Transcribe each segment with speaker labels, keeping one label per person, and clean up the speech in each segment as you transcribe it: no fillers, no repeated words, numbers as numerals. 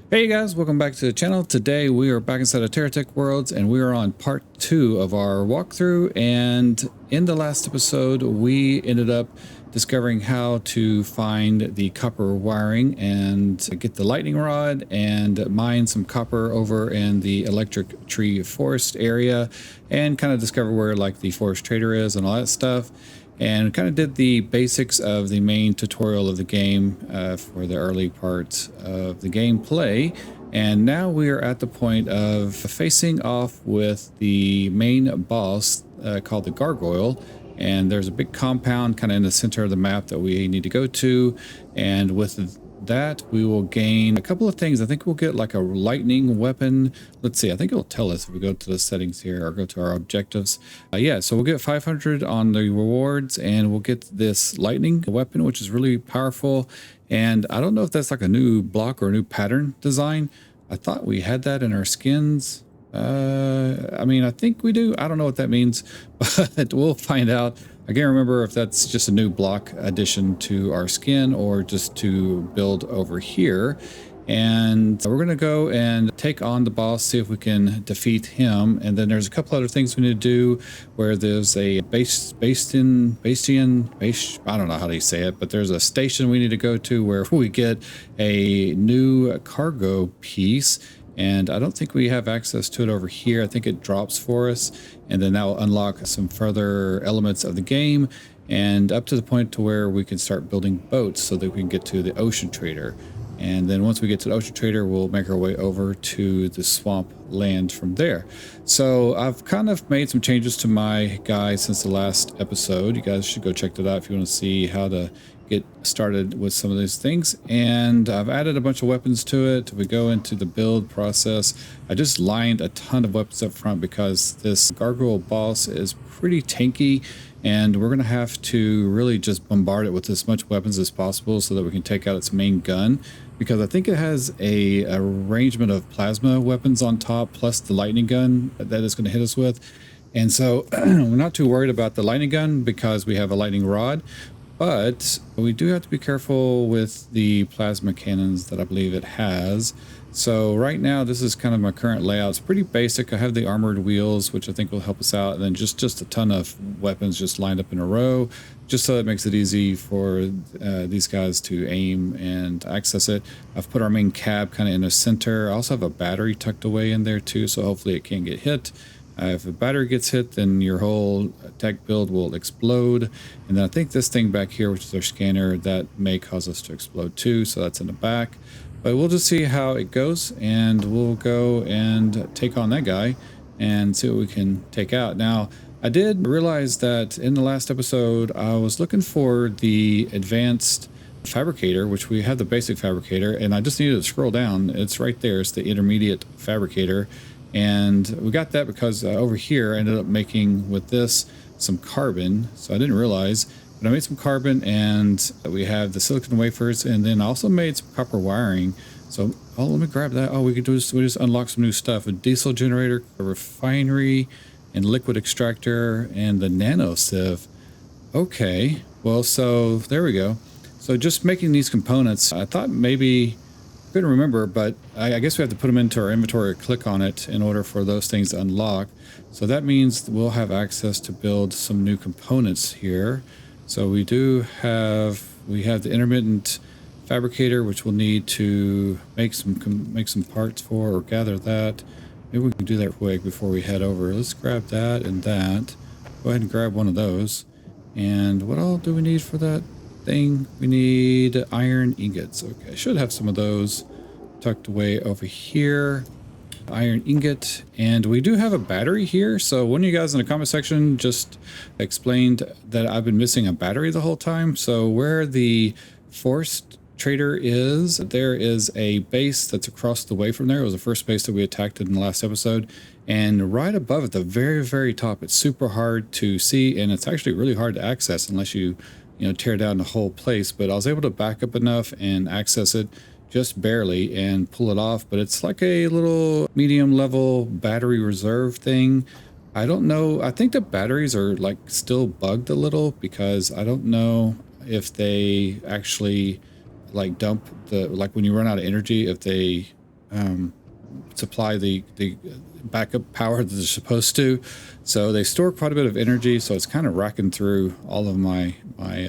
Speaker 1: Hey guys, welcome back to the channel. Today we are back inside of Terratech Worlds and we are on part 2 of our walkthrough, and in the last episode we ended up discovering how to find the copper wiring and get the lightning rod and mine some copper over in the electric tree forest area and kind of discover where like the forest trader is and all that stuff, and kind of did the basics of the main tutorial of the game for the early part of the gameplay. And now we are at the point of facing off with the main boss called the gargoyle. And there's a big compound kind of in the center of the map that we need to go to. And with that, we will gain a couple of things. I think we'll get like a lightning weapon. Let's see, I think it'll tell us if we go to the settings here or go to our objectives. Yeah, so we'll get 500 on the rewards and we'll get this lightning weapon, which is really powerful. And I don't know if that's like a new block or a new pattern design. I thought we had that in our skins. I mean, I think we do. I don't know what that means, but we'll find out. I can't remember if that's just a new block addition to our skin or just to build over here. And we're going to go and take on the boss, see if we can defeat him. And then there's a couple other things we need to do where there's a bastion, I don't know how do you say it, but there's a station we need to go to where we get a new cargo piece. And I don't think we have access to it over here. I think it drops for us, and then that will unlock some further elements of the game and up to the point to where we can start building boats so that we can get to the ocean trader. And then once we get to the ocean trader, we'll make our way over to the swamp land from there. So I've kind of made some changes to my guide since the last episode. You guys should go check that out if you want to see how to get started with some of these things. And I've added a bunch of weapons to it. We go into the build process. I just lined a ton of weapons up front because this gargoyle boss is pretty tanky, and we're going to have to really just bombard it with as much weapons as possible so that we can take out its main gun, because I think it has a arrangement of plasma weapons on top plus the lightning gun that it's going to hit us with. And so we're not too worried about the lightning gun because we have a lightning rod. But we do have to be careful with the plasma cannons that I believe it has. So right now, this is kind of my current layout. It's pretty basic. I have the armored wheels, which I think will help us out. And then just a ton of weapons just lined up in a row, just so it makes it easy for these guys to aim and access it. I've put our main cab kind of in the center. I also have a battery tucked away in there too, so hopefully it can't get hit. If the battery gets hit, then your whole tech build will explode. And then I think this thing back here, which is our scanner, that may cause us to explode too. So that's in the back. But we'll just see how it goes, and we'll go and take on that guy and see what we can take out. Now, I did realize that in the last episode, I was looking for the advanced fabricator, which we have the basic fabricator, and I just needed to scroll down. It's right there. It's the intermediate fabricator. And we got that because over here I ended up making with this some carbon. So I didn't realize, but I made some carbon, and we have the silicon wafers, and then I also made some copper wiring. So, oh, let me grab that. Oh, we just unlock some new stuff: a diesel generator, a refinery, and liquid extractor, and the nano sieve. Okay, well, so there we go. So just making these components, I thought maybe, couldn't remember, but I guess we have to put them into our inventory or click on it in order for those things to unlock. So that means we'll have access to build some new components here. So we have the intermittent fabricator, which we'll need to make some parts for, or gather that. Maybe we can do that quick before we head over. Let's grab that and that. Go ahead and grab one of those. And what all do we need for that thing? We need iron ingots. Okay, I should have some of those tucked away over here. Iron ingot, and we do have a battery here. So one of you guys in the comment section just explained that I've been missing a battery the whole time. So where the forest trader is, there is a base that's across the way from there. It was the first base that we attacked in the last episode, and right above at the very top, it's super hard to see, and it's actually really hard to access unless you tear down the whole place. But I was able to back up enough and access it just barely and pull it off. But it's like a little medium level battery reserve thing. I don't know. I think the batteries are like still bugged a little, because I don't know if they actually like dump the, like when you run out of energy, if they supply the backup power that they're supposed to. So they store quite a bit of energy, so it's kind of racking through all of my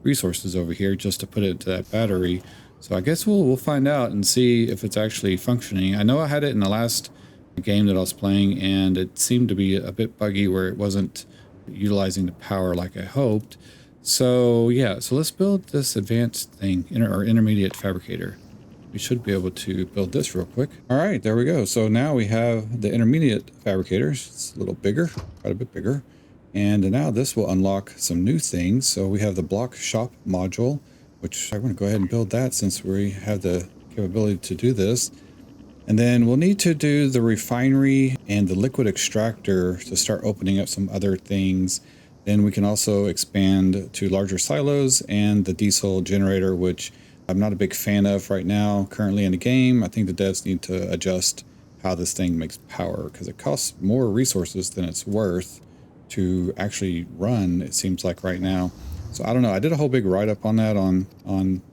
Speaker 1: resources over here just to put it into that battery. So I guess we'll find out and see if it's actually functioning. I know I had it in the last game that I was playing, and it seemed to be a bit buggy where it wasn't utilizing the power like I hoped. So yeah, so let's build this advanced thing, or intermediate fabricator. We should be able to build this real quick. All right, there we go. So now we have the intermediate fabricators. It's a little bigger, quite a bit bigger. And now this will unlock some new things. So we have the block shop module, which I'm going to go ahead and build that since we have the capability to do this. And then we'll need to do the refinery and the liquid extractor to start opening up some other things. Then we can also expand to larger silos and the diesel generator, which I'm not a big fan of right now currently in the game. I think the devs need to adjust how this thing makes power because it costs more resources than it's worth to actually run, it seems like right now. So I don't know. I did a whole big write-up on that on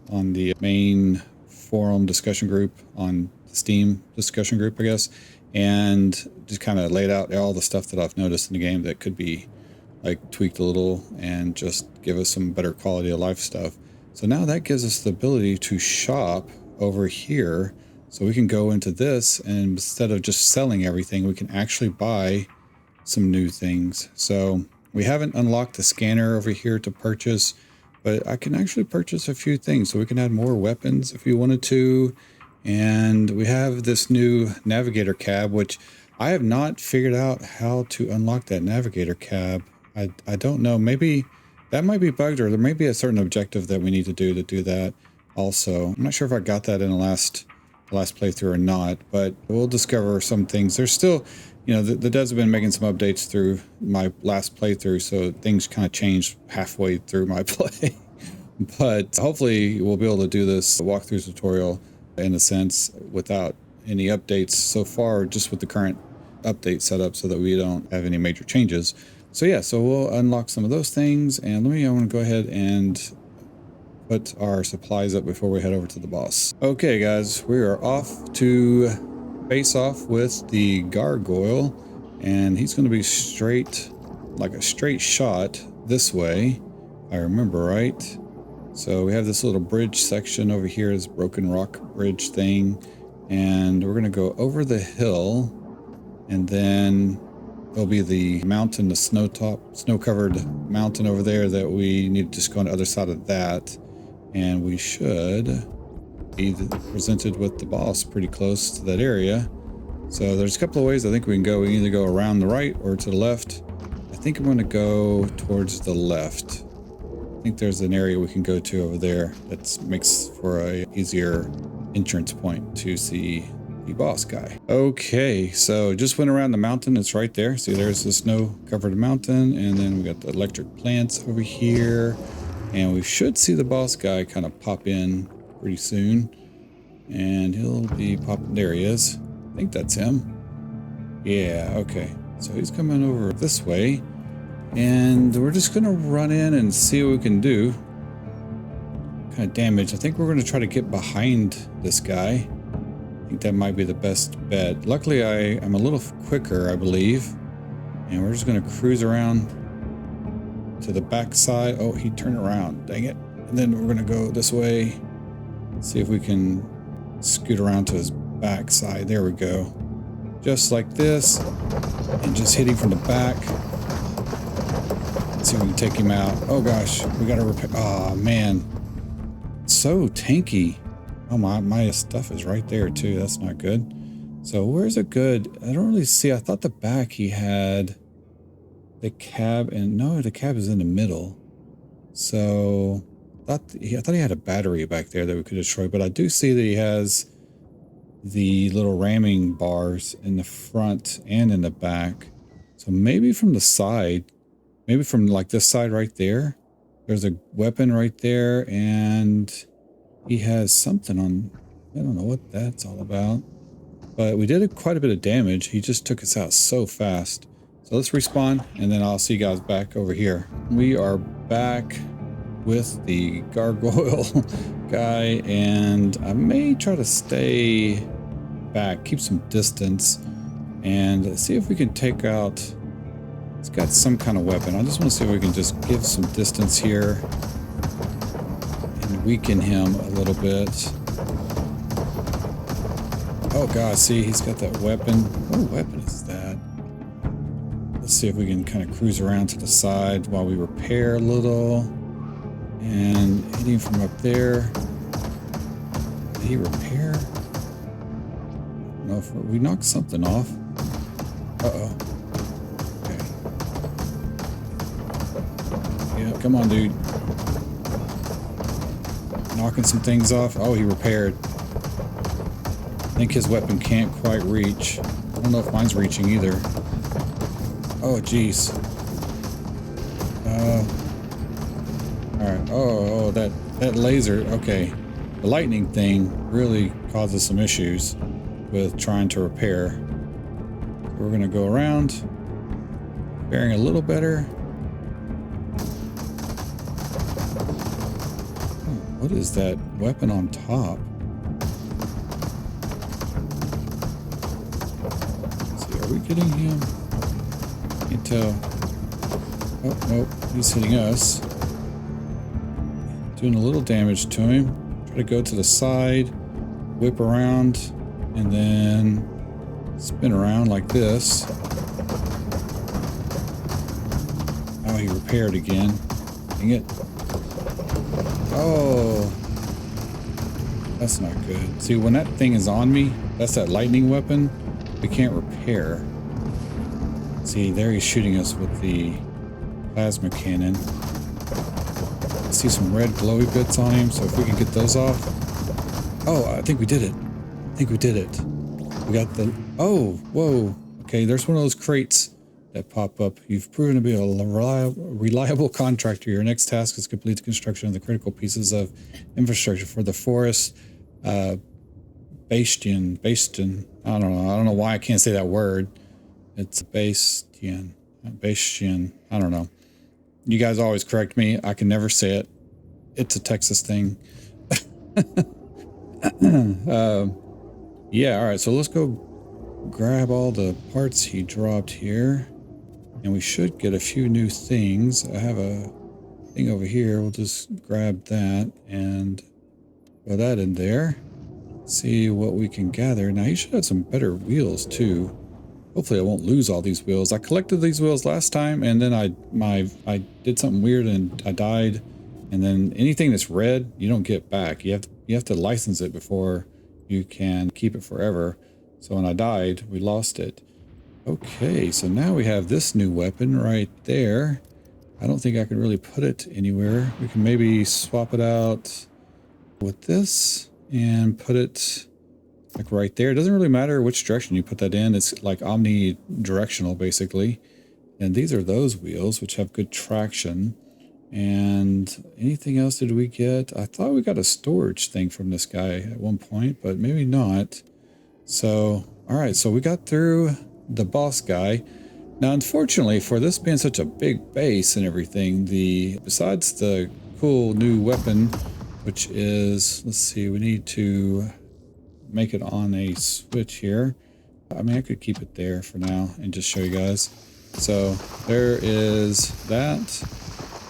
Speaker 1: the main forum discussion group, on the Steam discussion group, I guess, and just kind of laid out all the stuff that I've noticed in the game that could be like tweaked a little and just give us some better quality of life stuff. So now that gives us the ability to shop over here. So we can go into this, and instead of just selling everything, we can actually buy some new things. So we haven't unlocked the scanner over here to purchase, but I can actually purchase a few things. So we can add more weapons if you wanted to. And we have this new navigator cab, which I have not figured out how to unlock that navigator cab. I don't know. Maybe that might be bugged, or there may be a certain objective that we need to do that also. I'm not sure if I got that in the last playthrough or not, but we'll discover some things. There's still, you know, the devs have been making some updates through my last playthrough, so things kind of changed halfway through my play. But hopefully we'll be able to do this walkthrough tutorial in a sense without any updates so far, just with the current update setup so that we don't have any major changes. So yeah, so we'll unlock some of those things, and I want to go ahead and put our supplies up before we head over to the boss. Okay guys, we are off to face off with the gargoyle, and he's going to be straight, like a straight shot this way, if I remember right. So we have this little bridge section over here, this broken rock bridge thing, and we're going to go over the hill, and then there'll be the mountain, the snow-covered mountain over there that we need to just go on the other side of that. And we should be presented with the boss pretty close to that area. So there's a couple of ways I think we can go. We can either go around the right or to the left. I think I'm going to go towards the left. I think there's an area we can go to over there that makes for a easier entrance point to see the boss guy. Okay, so just went around the mountain. It's right there. See, there's the snow-covered mountain, and then we got the electric plants over here, and we should see the boss guy kind of pop in pretty soon, and he'll be popping. There he is. I think that's him. Yeah, okay. So he's coming over this way, and we're just gonna run in and see what we can do. Kind of damage. I think we're gonna try to get behind this guy. I think that might be the best bet. Luckily, I am a little quicker, I believe. And we're just going to cruise around to the back side. Oh, he turned around. Dang it. And then we're going to go this way. See if we can scoot around to his back side. There we go. Just like this. And just hit him from the back. Let's see if we can take him out. Oh, gosh. We got to repair. Oh, man. So tanky. Oh, my stuff is right there too. That's not good. So where's it good? I don't really see. I thought the back he had the cab, and no, the cab is in the middle. So I thought he had a battery back there that we could destroy, but I do see that he has the little ramming bars in the front and in the back. So maybe from the side, maybe from like this side right there, there's a weapon right there, and he has something on. I don't know what that's all about. But we did quite a bit of damage. He just took us out so fast. So let's respawn, and then I'll see you guys back over here. We are back with the gargoyle guy, and I may try to stay back, keep some distance, and see if we can take out... It's got some kind of weapon. I just want to see if we can just give some distance here and weaken him a little bit. Oh god, see, he's got that weapon. What weapon is that? Let's see if we can kind of cruise around to the side while we repair a little. And hitting from up there. Did he repair? No, if we knocked something off. Uh-oh. Okay. Yeah, come on, dude. Knocking some things off. Oh, he repaired. I think his weapon can't quite reach. I don't know if mine's reaching either. Oh, jeez. Alright. Oh, that laser. Okay. The lightning thing really causes some issues with trying to repair. So we're going to go around, repairing a little better. Oh, what is that weapon on top? Let's see, are we getting him? Can't tell. Oh, nope, he's hitting us. Doing a little damage to him. Try to go to the side, whip around, and then spin around like this. Oh, he repaired again. Dang it. Oh, that's not good. See, when that thing is on me, that's that lightning weapon, we can't repair. See, there he's shooting us with the plasma cannon. I see some red glowy bits on him, so if we can get those off. Oh, I think we did it. I think we did it. We got the... Oh, whoa. Okay, there's one of those crates that pop up. You've proven to be a reliable contractor. Your next task is to complete the construction of the critical pieces of infrastructure for the forest. Bastion. I don't know why I can't say that word. It's bastion. Bastion. I don't know. You guys always correct me. I can never say it. It's a Texas thing. Yeah, all right. So let's go grab all the parts he dropped here. And we should get a few new things. I have a thing over here. We'll just grab that and put that in there. See what we can gather. Now, he should have some better wheels, too. Hopefully I won't lose all these wheels. I collected these wheels last time, and then I did something weird and I died. And then anything that's red, you don't get back. You have to license it before you can keep it forever. So when I died, we lost it. Okay, so now we have this new weapon right there. I don't think I can really put it anywhere. We can maybe swap it out with this and put it like right there. It doesn't really matter which direction you put that in. It's like omnidirectional basically. And these are those wheels which have good traction. And anything else did we get? I thought we got a storage thing from this guy at one point, but maybe not. So, all right, so we got through the boss guy. Now, unfortunately, for this being such a big base and everything, besides the cool new weapon, which is, let's see, we need to make it on a switch here. I mean, I could keep it there for now and just show you guys. So there is that.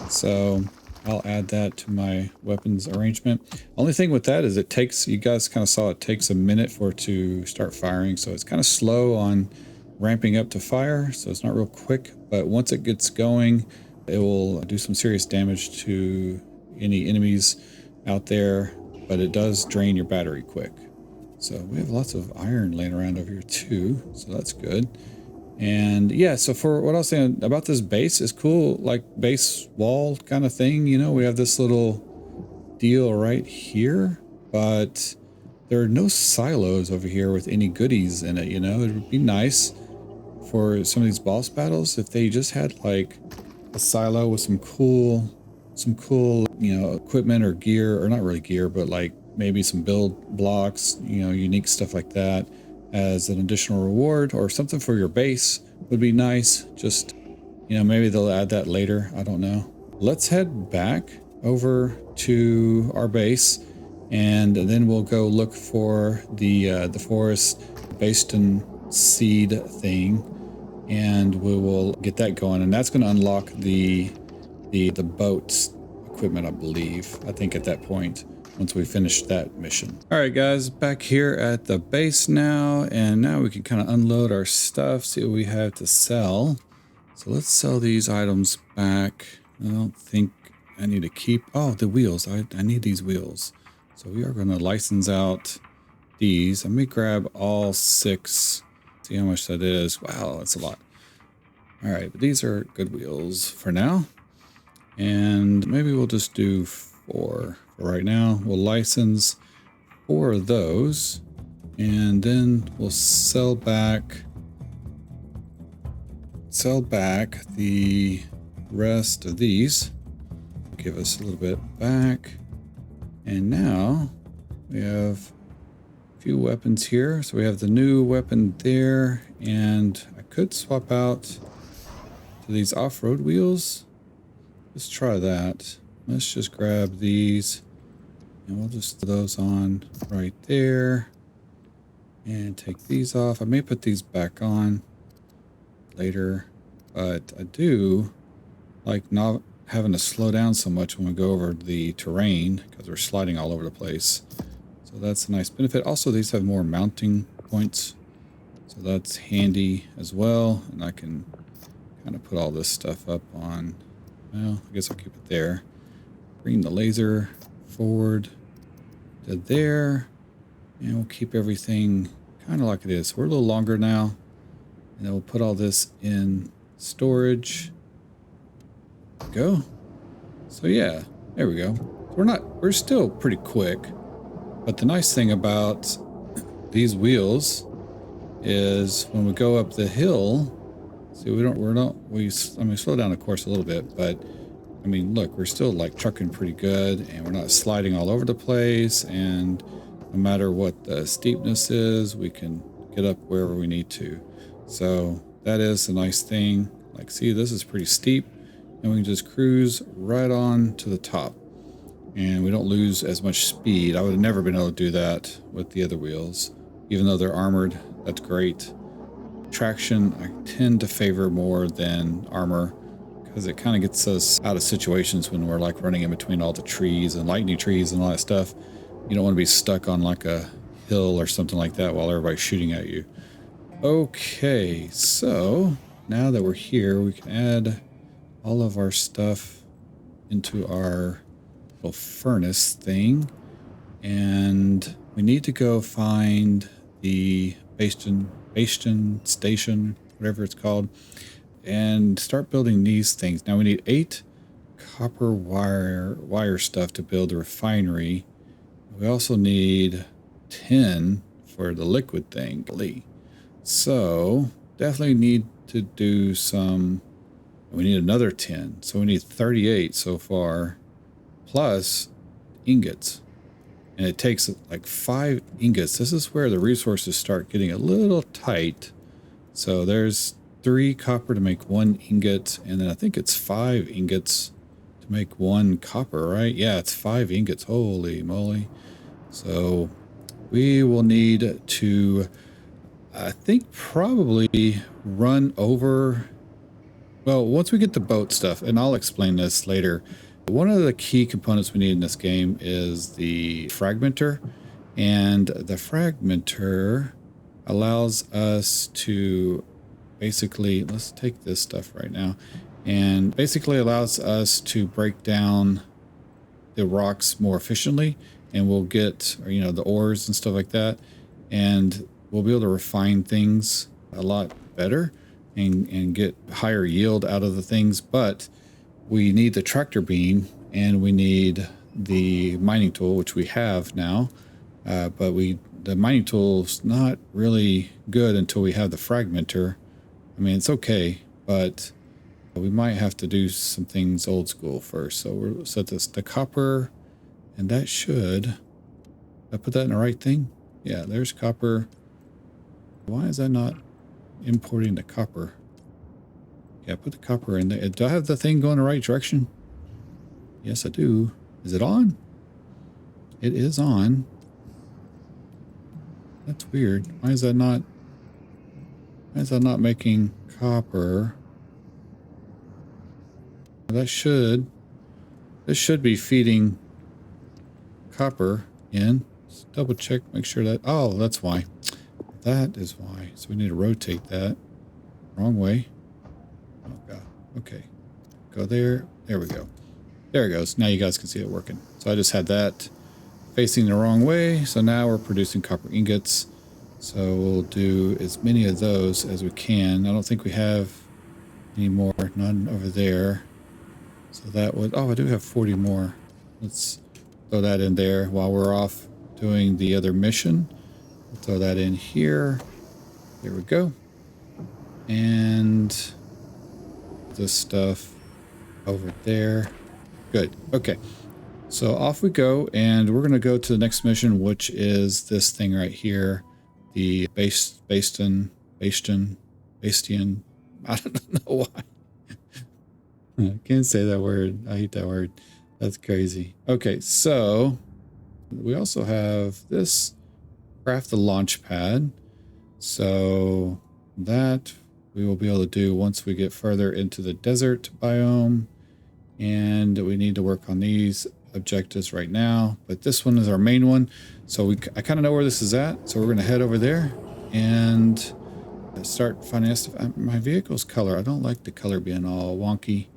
Speaker 1: So I'll add that to my weapons arrangement. Only thing with that is it takes, you guys kind of saw it takes a minute for it to start firing. So it's kind of slow on ramping up to fire. So it's not real quick, but once it gets going, it will do some serious damage to any enemies out there, but it does drain your battery quick. So we have lots of iron laying around over here too. So that's good. And yeah, so for what I was saying about this base is cool, like base wall kind of thing. You know, we have this little deal right here, but there are no silos over here with any goodies in it. You know, it would be nice for some of these boss battles if they just had like a silo with some cool, you know, equipment or gear, or not really gear, but like maybe some build blocks, you know, unique stuff like that as an additional reward, or something for your base would be nice. Just, you know, maybe they'll add that later. I don't know. Let's head back over to our base and then we'll go look for the forest bastion seed thing, and we will get that going, and that's going to unlock the boats equipment, I believe. I think at that point, once we finish that mission. All right, guys, back here at the base now, and now we can kind of unload our stuff, see what we have to sell. So let's sell these items back. I don't think I need to keep, oh, the wheels. I need these wheels. So we are going to license out these. Let me grab all 6. See how much that is. Wow, that's a lot. All right, but these are good wheels for now. And maybe we'll just do 4 for right now. We'll license 4 of those, and then we'll sell back the rest of these. Give us a little bit back. And now we have a few weapons here. So we have the new weapon there, and I could swap out to these off-road wheels. Let's try that. Let's just grab these, and we'll just put those on right there and take these off. I may put these back on later, but I do like not having to slow down so much when we go over the terrain because we're sliding all over the place. So that's a nice benefit. Also, these have more mounting points, so that's handy as well. And I can kind of put all this stuff up on, well, I guess I'll keep it there. Bring the laser forward to there, and we'll keep everything kind of like it is. We're a little longer now, and then we'll put all this in storage. Go. So yeah, there we go. We're still pretty quick, but the nice thing about these wheels is when we go up the hill, see, I mean, slow down of course a little bit, but I mean, look, we're still like trucking pretty good, and we're not sliding all over the place, and no matter what the steepness is, we can get up wherever we need to. So that is a nice thing. Like, see, this is pretty steep, and we can just cruise right on to the top, and we don't lose as much speed. I would have never been able to do that with the other wheels, even though they're armored. That's great. Traction, I tend to favor more than armor, because it kind of gets us out of situations when we're like running in between all the trees and lightning trees and all that stuff. You don't want to be stuck on like a hill or something like that while everybody's shooting at you. Okay, so now that we're here, we can add all of our stuff into our little furnace thing, and we need to go find the bastion station, whatever it's called, and start building these things. Now we need 8 copper wire stuff to build a refinery. We also need 10 for the liquid thing. So definitely need to do some. We need another 10, so we need 38 so far, plus ingots. And it takes like 5 ingots. This is where the resources start getting a little tight. So there's 3 copper to make 1 ingot, and then I think it's 5 ingots to make 1 copper, right? Yeah, it's 5 ingots. Holy moly. So we will need to, I think, probably run over. Well, once we get the boat stuff, and I'll explain this later, one of the key components we need in this game is the fragmenter. And the fragmenter allows us to basically, let's take this stuff right now, and basically allows us to break down the rocks more efficiently, and we'll get, you know, the ores and stuff like that, and we'll be able to refine things a lot better and get higher yield out of the things. But we need the tractor beam, and we need the mining tool, which we have now, but the mining tool's not really good until we have the fragmenter. I mean, it's okay, but we might have to do some things old school first. So we'll set this to copper, and that should, I put that in the right thing? Yeah, there's copper. Why is that not importing the copper? Yeah, put the copper in there. Do I have the thing going the right direction? Yes, I do. Is it on? It is on. That's weird. Why is that not making copper? This should be feeding copper in. Let's double check, make sure that, oh, that's why. That is why. So we need to rotate that. Wrong way. Oh god. Okay. Go there. There we go. There it goes. Now you guys can see it working. So I just had that facing the wrong way. So now we're producing copper ingots. So we'll do as many of those as we can. I don't think we have any more. None over there. So that would, oh, I do have 40 more. Let's throw that in there while we're off doing the other mission. We'll throw that in here. There we go. And this stuff over there. Good. Okay. So off we go, and we're going to go to the next mission, which is this thing right here. The bastion. I don't know why. I can't say that word. I hate that word. That's crazy. Okay, so we also have this craft the launch pad. So that we will be able to do once we get further into the desert biome. And we need to work on these objectives right now. But this one is our main one. So I kind of know where this is at. So we're going to head over there and start finding stuff. My vehicle's color. I don't like the color being all wonky.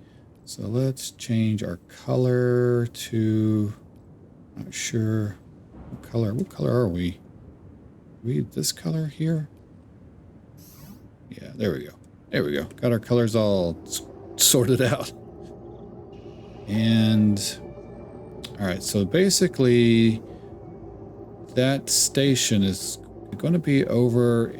Speaker 1: So let's change our color to, not sure what color. What color are we? Are we this color here? Yeah, there we go. There we go. Got our colors all sorted out. And all right, so basically that station is going to be over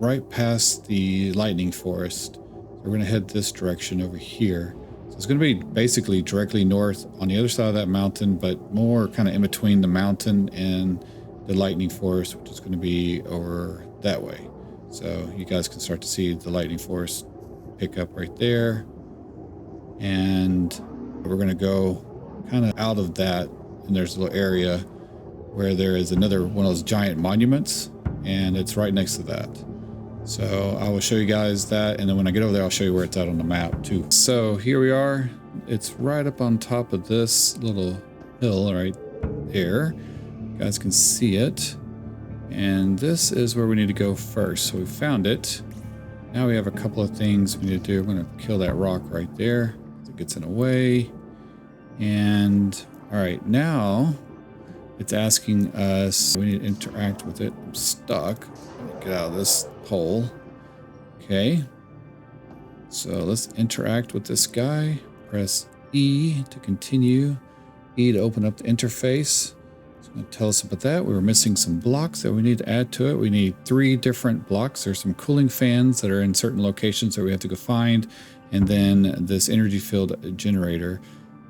Speaker 1: right past the lightning forest. So we're going to head this direction over here. So it's going to be basically directly north on the other side of that mountain, but more kind of in between the mountain and the lightning forest, which is going to be over that way. So you guys can start to see the lightning forest pick up right there. And we're going to go kind of out of that, and there's a little area where there is another one of those giant monuments, and it's right next to that. So I will show you guys that, and then when I get over there, I'll show you where it's at on the map too. So here we are. It's right up on top of this little hill right there. You guys can see it. And this is where we need to go first. So we found it. Now we have a couple of things we need to do. We're going to kill that rock right there. It gets in the way. And all right, now it's asking us, we need to interact with it. I'm stuck. Get out of this hole. Okay. So let's interact with this guy. Press E to continue. E to open up the interface. It's going to tell us about that. We were missing some blocks that we need to add to it. We need 3 different blocks. There's some cooling fans that are in certain locations that we have to go find. And then this energy field generator.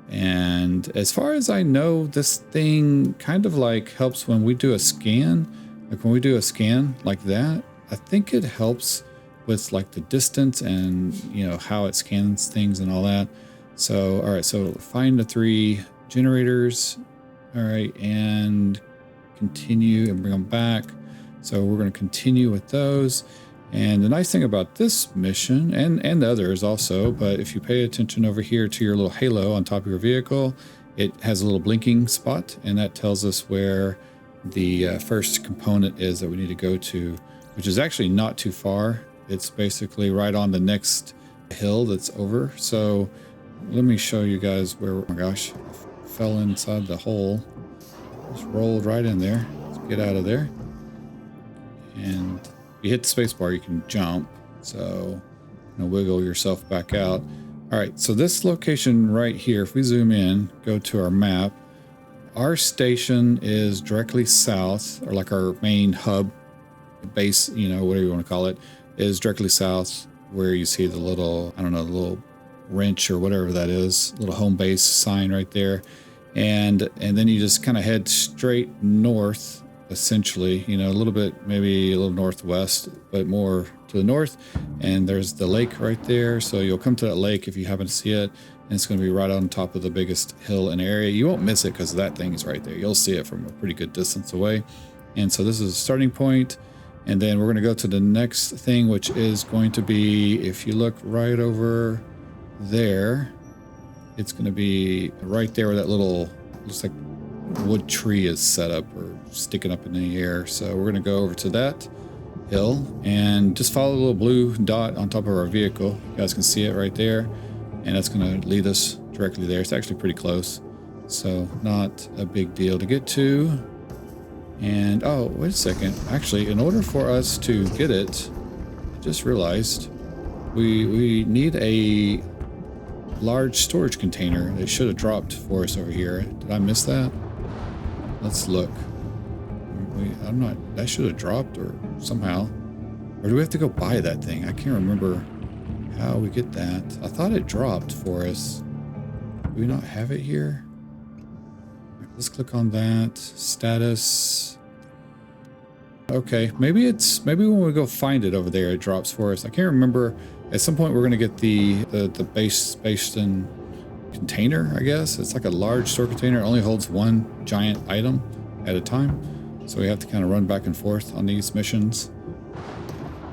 Speaker 1: And as far as I know, this thing kind of like helps when we do a scan. Like when we do a scan like that, I think it helps with like the distance and, you know, how it scans things and all that. So, all right, so find the 3 generators. All right, and continue and bring them back. So we're going to continue with those. And the nice thing about this mission, and the others also, but if you pay attention over here to your little halo on top of your vehicle, it has a little blinking spot, and that tells us where the first component is that we need to go to, which is actually not too far. It's basically right on the next hill that's over. So let me show you guys where, oh my gosh, I fell inside the hole. Just rolled right in there. Let's get out of there. And you hit the space bar, you can jump. So wiggle yourself back out. All right, so this location right here, if we zoom in, go to our map, our station is directly south, or like our main hub base, you know, whatever you want to call it, is directly south where you see the little, I don't know, the little wrench or whatever that is, little home base sign right there. And then you just kind of head straight north, essentially, you know, a little bit, maybe a little northwest, but more to the north. And there's the lake right there. So you'll come to that lake if you happen to see it. And it's going to be right on top of the biggest hill in the area. You won't miss it because that thing is right there. You'll see it from a pretty good distance away. And so this is a starting point. And then we're going to go to the next thing, which is going to be, if you look right over there, it's going to be right there where that little, looks like wood tree is set up or sticking up in the air. So we're going to go over to that hill and just follow the little blue dot on top of our vehicle. You guys can see it right there. And that's going to lead us directly there. It's actually pretty close. So not a big deal to get to. And, oh, wait a second. Actually, in order for us to get it, I just realized we need a large storage container that should have dropped for us over here. Did I miss that? Let's look. I'm not, that should have dropped or somehow. Or do we have to go buy that thing? I can't remember how we get that. I thought it dropped for us. Do we not have it here? Let's click on that. Status. Okay, maybe when we go find it over there, it drops for us. I can't remember. At some point, we're going to get the bastion container, I guess. It's like a large store container. It only holds one giant item at a time. So we have to kind of run back and forth on these missions.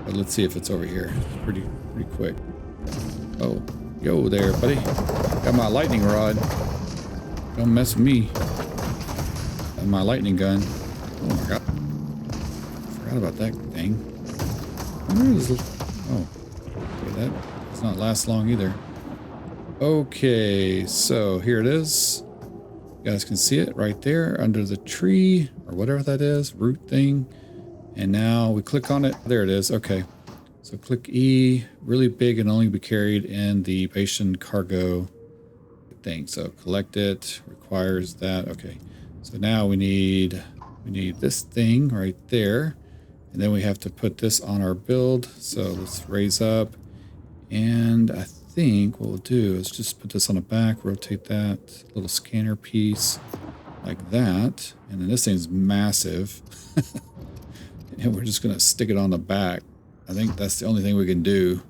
Speaker 1: But let's see if it's over here. It's pretty quick. Oh, yo there, buddy. Got my lightning rod. Don't mess with me. And my lightning gun. Oh my god. Forgot about that thing. Where is it? Oh. Okay, that does not last long either. Okay, so here it is. You guys can see it right there under the tree or whatever that is, root thing. And now we click on it. There it is. Okay. So click E, really big and only be carried in the bastion cargo thing. So collect it, requires that. Okay. So now we need this thing right there. And then we have to put this on our build. So let's raise up. And I think what we'll do is just put this on the back, rotate that little scanner piece like that. And then this thing's massive. And we're just going to stick it on the back. I think that's the only thing we can do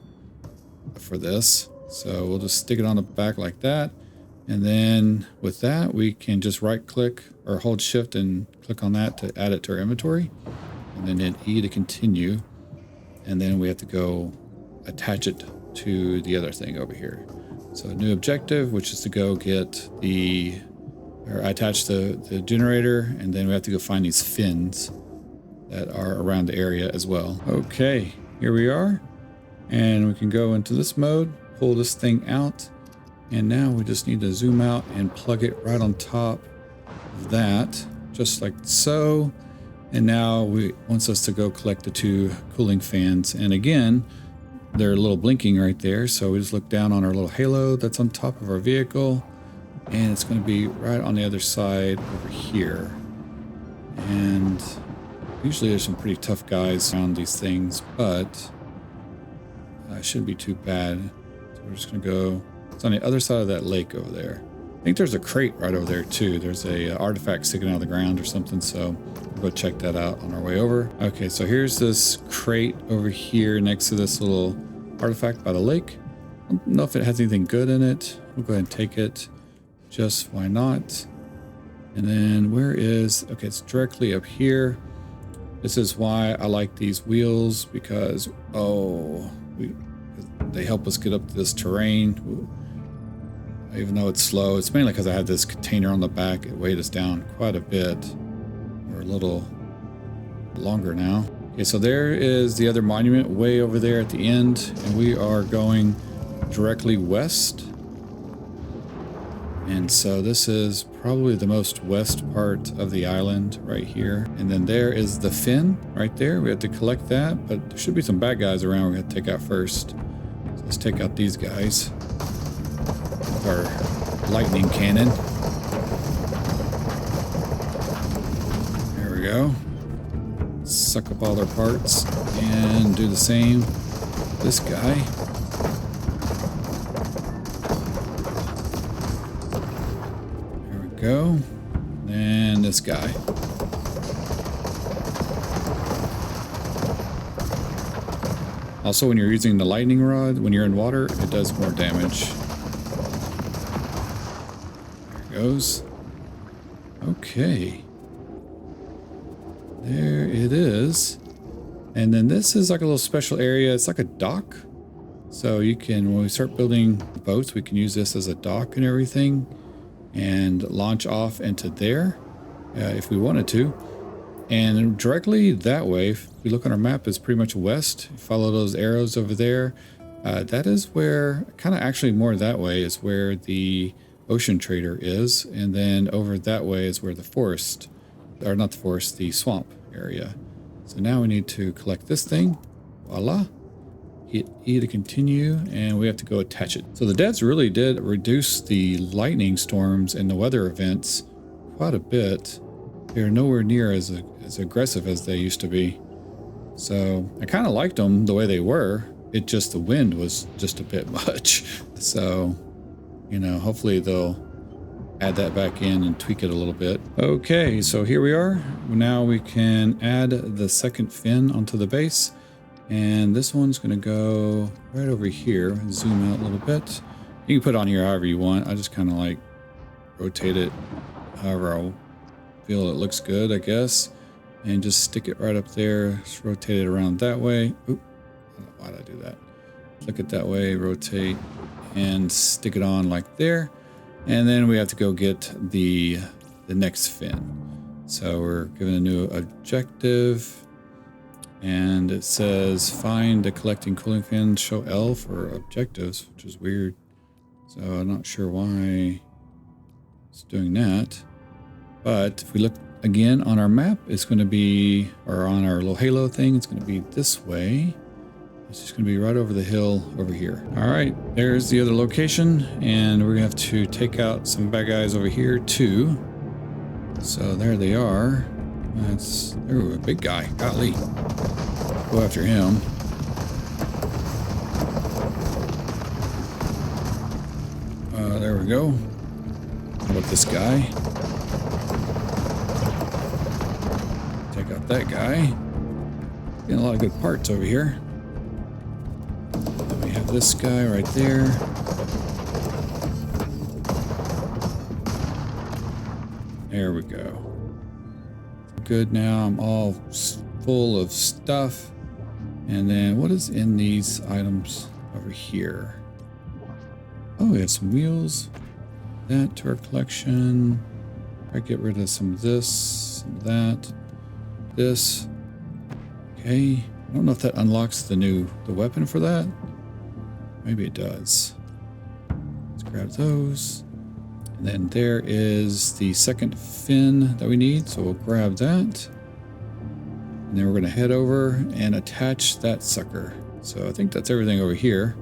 Speaker 1: for this. So we'll just stick it on the back like that. And then with that, we can just right click or hold shift and click on that to add it to our inventory. And then hit E to continue. And then we have to go attach it to the other thing over here. So a new objective, which is to go get attach the generator. And then we have to go find these fins that are around the area as well. Okay, here we are. And we can go into this mode, pull this thing out. And now we just need to zoom out and plug it right on top of that, just like so. And now it wants us to go collect the two cooling fans. And again, they're a little blinking right there. So we just look down on our little halo that's on top of our vehicle. And it's going to be right on the other side over here. And usually there's some pretty tough guys around these things, but it shouldn't be too bad. So we're just going to go. It's on the other side of that lake over there. I think there's a crate right over there too. There's a artifact sticking out of the ground or something. So we'll go check that out on our way over. Okay, so here's this crate over here next to this little artifact by the lake. I don't know if it has anything good in it. We'll go ahead and take it. Just why not? And then where is, okay, it's directly up here. This is why I like these wheels because, they help us get up to this terrain. Even though it's slow, it's mainly because I have this container on the back. It weighed us down quite a bit. We're a little longer now. Okay, so there is the other monument way over there at the end, and we are going directly west. And so this is probably the most west part of the island right here. And then there is the fin right there. We have to collect that, but there should be some bad guys around we're going to take out first. So let's take out these guys. Our lightning cannon. There we go. Suck up all their parts and do the same. This guy. There we go. And this guy. Also, when you're using the lightning rod, when you're in water, it does more damage. goes. Okay. There it is. And then this is like a little special area. It's like a dock. So you can, when we start building boats, we can use this as a dock and everything and launch off into there if we wanted to. And directly that way, if we look on our map, is pretty much west. Follow those arrows over there. That is where, kind of actually more that way, is where the ocean trader is. And then over that way is where the forest, or not the forest, the swamp area. So now we need to collect this thing. Voila. Hit E to continue, and we have to go attach it. So the devs really did reduce the lightning storms and the weather events quite a bit. They're nowhere near as aggressive as they used to be. So I kind of liked them the way they were. It just, the wind was just a bit much. So, you know, hopefully they'll add that back in and tweak it a little bit. Okay, so here we are. Now we can add the second fin onto the base. And this one's going to go right over here. Zoom out a little bit. You can put it on here however you want. I just kind of like rotate it however I feel it looks good, I guess. And just stick it right up there. Just rotate it around that way. Oop, why did I do that? Click it that way, rotate, and stick it on like there. And then we have to go get the next fin. So we're given a new objective. And it says find the collecting cooling fin, show L for objectives, which is weird. So I'm not sure why it's doing that. But if we look again on our map, it's going to be, or on our little halo thing, it's going to be this way. It's just going to be right over the hill over here. All right, there's the other location. And we're going to have to take out some bad guys over here too. So there they are. That's, ooh, a big guy. Golly. Go after him. There we go. How about this guy? Take out that guy. Getting a lot of good parts over here. Then we have this guy right there. There we go. Good, now I'm all full of stuff. And then what is in these items over here? Oh, we have some wheels. That to our collection. I get rid of some of this, some of that, this. Okay, I don't know if that unlocks the weapon for that. Maybe it does. Let's grab those. And then there is the second fin that we need, so we'll grab that. And then we're going to head over and attach that sucker. So I think that's everything over here.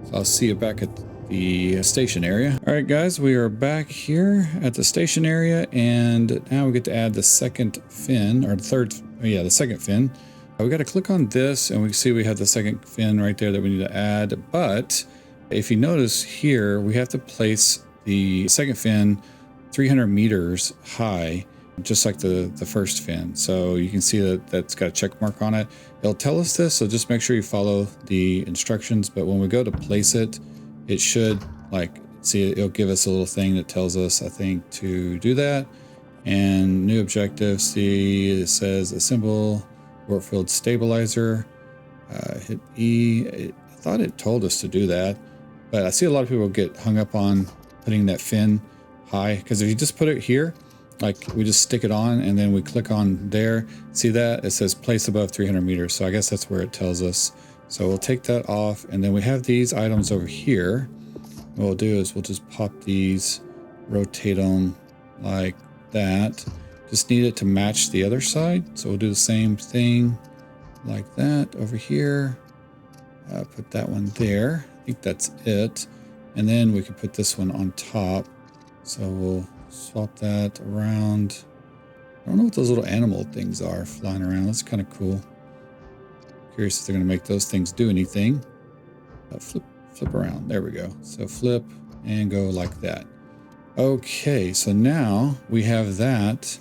Speaker 1: So I'll see you back at the station area. All right, guys, we are back here at the station area, and now we get to add the second fin, or the third, yeah, the second fin. We got to click on this, and we see we have the second fin right there that we need to add. But if you notice here, we have to place the second fin 300 meters high, just like the first fin. So you can see that that's got a check mark on it. It'll tell us this, so just make sure you follow the instructions. But when we go to place it, it should, like, see, it'll give us a little thing that tells us, I think, to do that. And new objective, see, it says assemble warp field stabilizer. Hit E. I thought it told us to do that, but I see a lot of people get hung up on putting that fin high, because if you just put it here, like we just stick it on and then we click on there, see that it says place above 300 meters. So I guess that's where it tells us. So we'll take that off, and then we have these items over here. What we'll do is we'll just pop these, rotate them like that. Just need it to match the other side. So we'll do the same thing like that over here. Put that one there. I think that's it. And then we can put this one on top. So we'll swap that around. I don't know what those little animal things are flying around. That's kind of cool. Curious if they're going to make those things do anything. Flip around. There we go. So flip and go like that. Okay, so now we have that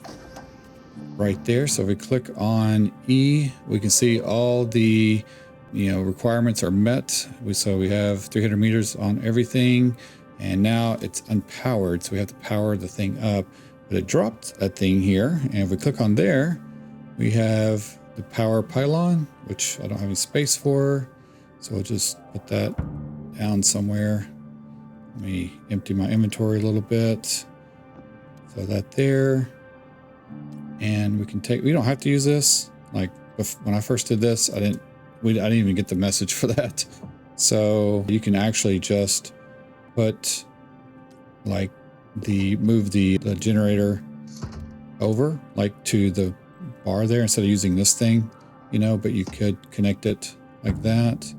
Speaker 1: right there. So if we click on E, we can see all the requirements are met. So we have 300 meters on everything. And now it's unpowered, so we have to power the thing up. But it dropped a thing here, and if we click on there, we have the power pylon, which I don't have any space for. So we'll just put that down somewhere. Let me empty my inventory a little bit. Throw that there. And we can we don't have to use this. Like when I first did this, I didn't even get the message for that. So you can actually just put like move the generator over like to the bar there instead of using this thing, you know, but you could connect it like that.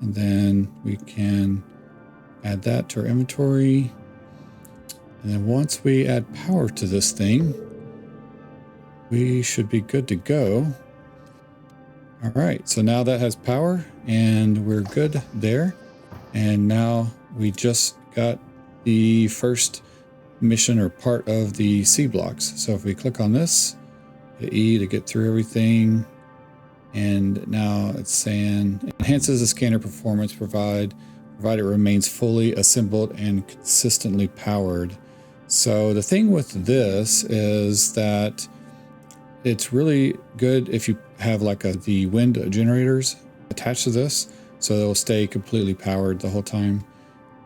Speaker 1: And then we can add that to our inventory. And then once we add power to this thing, we should be good to go. All right, so now that has power and we're good there. And now we just got the first mission or part of the C blocks. So if we click on this, hit E to get through everything. And now it's saying enhances the scanner performance provided it remains fully assembled and consistently powered. So the thing with this is that it's really good if you have like the wind generators attached to this, so they'll stay completely powered the whole time.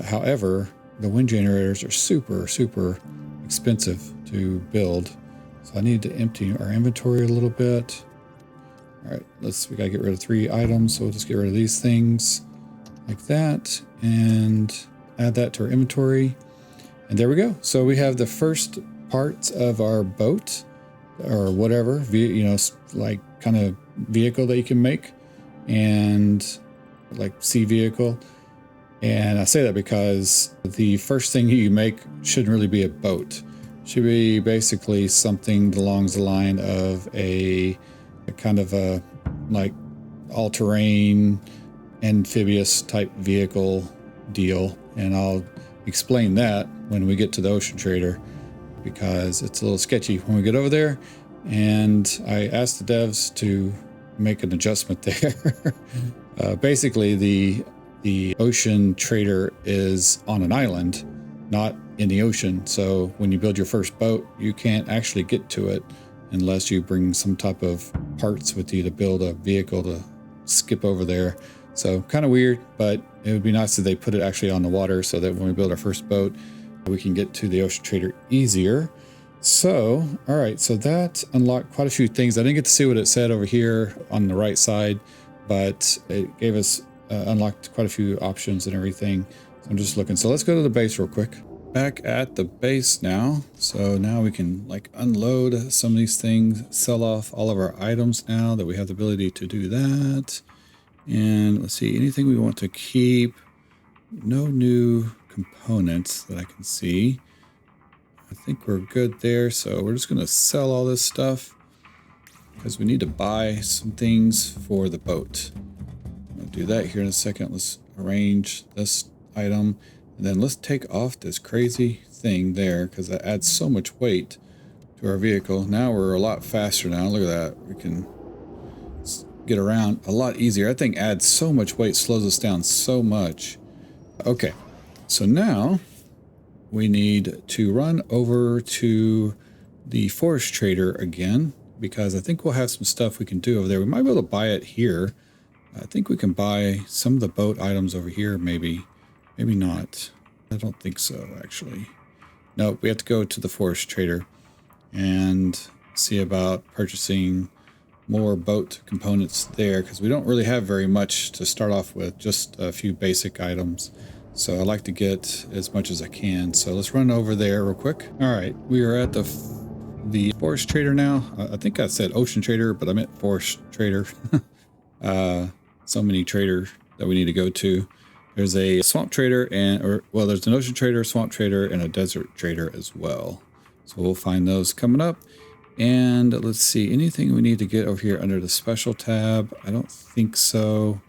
Speaker 1: However, the wind generators are super expensive to build. So I need to empty our inventory a little bit. All right, we gotta get rid of 3 items. So we'll just get rid of these things like that and add that to our inventory. And there we go. So we have the first parts of our boat or whatever, you know, like kind of vehicle that you can make, and like sea vehicle. And I say that because the first thing you make shouldn't really be a boat. It should be basically something along the line of a kind of a like all-terrain amphibious type vehicle deal. And I'll explain that when we get to the ocean trader, because it's a little sketchy when we get over there. And I asked the devs to make an adjustment there. Basically, the ocean trader is on an island, not in the ocean. So when you build your first boat, you can't actually get to it unless you bring some type of parts with you to build a vehicle to skip over there. So kind of weird, but it would be nice if they put it actually on the water so that when we build our first boat, we can get to the ocean trader easier. So, all right, so that unlocked quite a few things. I didn't get to see what it said over here on the right side, but it gave us unlocked quite a few options and everything. So I'm just looking. So let's go to the base real quick. Back at the base now. So now we can like unload some of these things, sell off all of our items now that we have the ability to do that. And let's see, anything we want to keep. No new components that I can see. I think we're good there. So we're just going to sell all this stuff because we need to buy some things for the boat. I'll do that here in a second. Let's arrange this item. And then let's take off this crazy thing there because that adds so much weight to our vehicle. Now we're a lot faster now. Look at that. We can get around a lot easier. That thing adds so much weight, slows us down so much. Okay, so now we need to run over to the forest trader again because I think we'll have some stuff we can do over there. We might be able to buy it here. I think we can buy some of the boat items over here, maybe. Maybe not. I don't think so, actually. No, we have to go to the forest trader and see about purchasing more boat components there because we don't really have very much to start off with, just a few basic items. So I like to get as much as I can. So let's run over there real quick. All right, we are at the forest trader now. I think I said ocean trader, but I meant forest trader. So many traders that we need to go to. There's a swamp trader there's an ocean trader, swamp trader, and a desert trader as well. So we'll find those coming up. And let's see, anything we need to get over here under the special tab? I don't think so.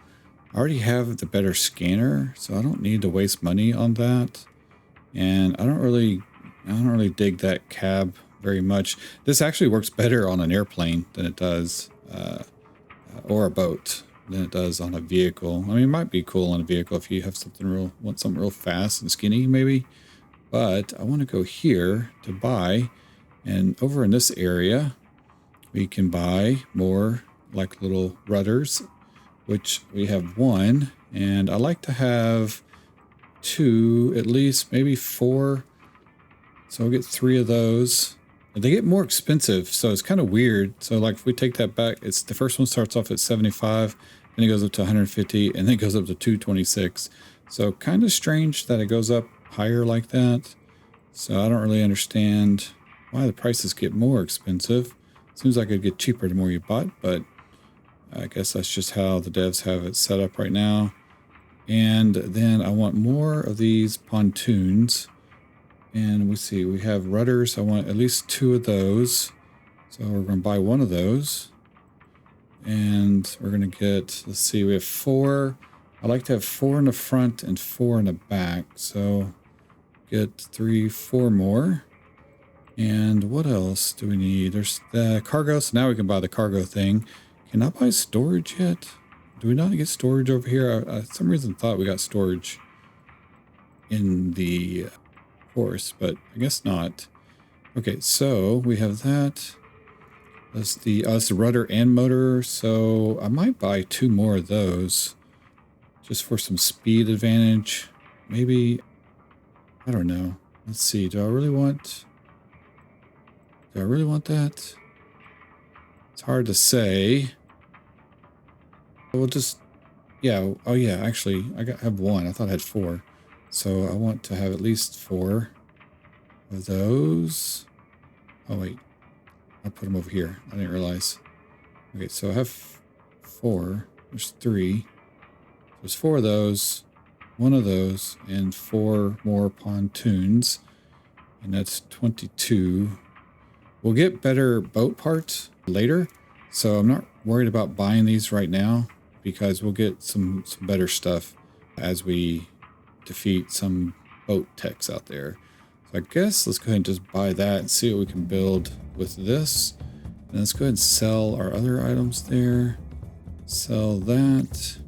Speaker 1: I already have the better scanner, so I don't need to waste money on that. And I don't really dig that cab very much. This actually works better on an airplane than it does or a boat. than it does on a vehicle. I mean, it might be cool on a vehicle if you have want something real fast and skinny maybe. But I want to go here to buy, and over in this area, we can buy more like little rudders, which we have one, and I like to have two, at least maybe four. So I'll get three of those. And they get more expensive, so it's kind of weird. So like if we take that back, it's the first one starts off at 75, then it goes up to 150, and then it goes up to 226. So kind of strange that it goes up higher like that. So I don't really understand why the prices get more expensive. Seems like it'd get cheaper the more you bought, but I guess that's just how the devs have it set up right now. And then I want more of these pontoons. And we see we have rudders. I want at least two of those. So we're going to buy one of those. And we're going to get, let's see, we have four. I like to have four in the front and four in the back. So get 3, 4 more. And what else do we need? There's the cargo. So now we can buy the cargo thing. Can I buy storage yet? Do we not get storage over here? I for some reason thought we got storage in the course, but I guess not. Okay, so we have that. That's the rudder and motor. So I might buy 2 more of those just for some speed advantage. Maybe, I don't know. Let's see. Do I really want that? It's hard to say. We'll just, yeah. Oh yeah, actually I have 1. I thought I had 4. So I want to have at least 4 of those. Oh wait, I'll put them over here. I didn't realize. Okay, so I have 4. There's 3. There's 4 of those, 1 of those, and 4 more pontoons. And that's 22. We'll get better boat parts later. So I'm not worried about buying these right now because we'll get some better stuff as we defeat some boat techs out there. So I guess let's go ahead and just buy that and see what we can build with this. And let's go ahead and sell our other items there. Sell that.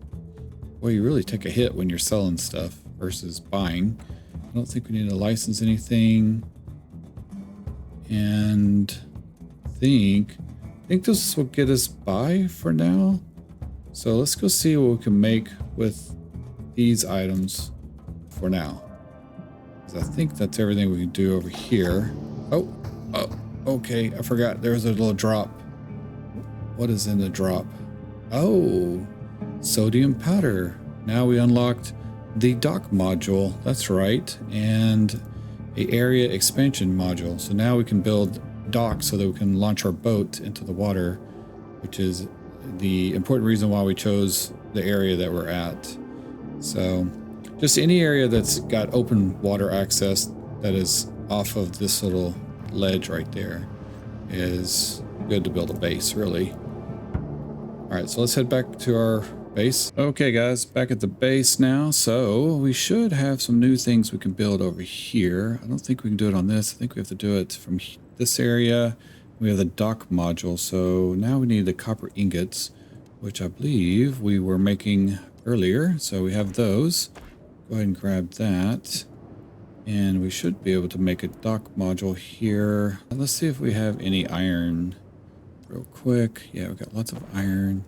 Speaker 1: Well, you really take a hit when you're selling stuff versus buying. I don't think we need to license anything. And I think this will get us by for now. So let's go see what we can make with these items for now. I think that's everything we can do over here. Oh, okay. I forgot. There's a little drop. What is in the drop? Oh, sodium powder. Now we unlocked the dock module. That's right. And a area expansion module. So now we can build docks so that we can launch our boat into the water, which is the important reason why we chose the area that we're at. So just any area that's got open water access that is off of this little ledge right there is good to build a base, really. All right, so let's head back to our base. Okay guys, back at the base now. So we should have some new things we can build over here. I don't think we can do it on this. I think we have to do it from this area. We have the dock module. So now we need the copper ingots, which I believe we were making earlier. So we have those. Go ahead and grab that. And we should be able to make a dock module here. Let's see if we have any iron real quick. Yeah, we've got lots of iron.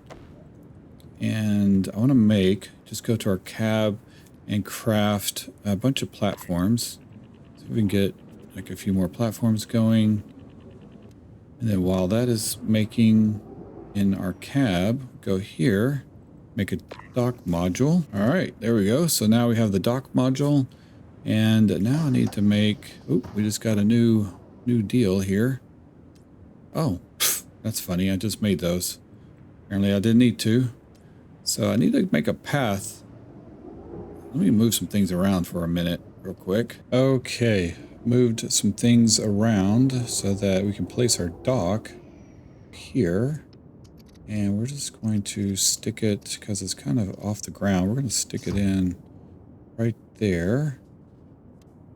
Speaker 1: And I want to just go to our cab and craft a bunch of platforms. So we can get like a few more platforms going. And then while that is making in our cab, go here, make a dock module. All right, there we go. So now we have the dock module. And now I need to make, we just got a new deal here. Oh, that's funny. I just made those. Apparently I didn't need to. So I need to make a path. Let me move some things around for a minute real quick. Okay, moved some things around so that we can place our dock here. And we're just going to stick it, because it's kind of off the ground, we're going to stick it in right there.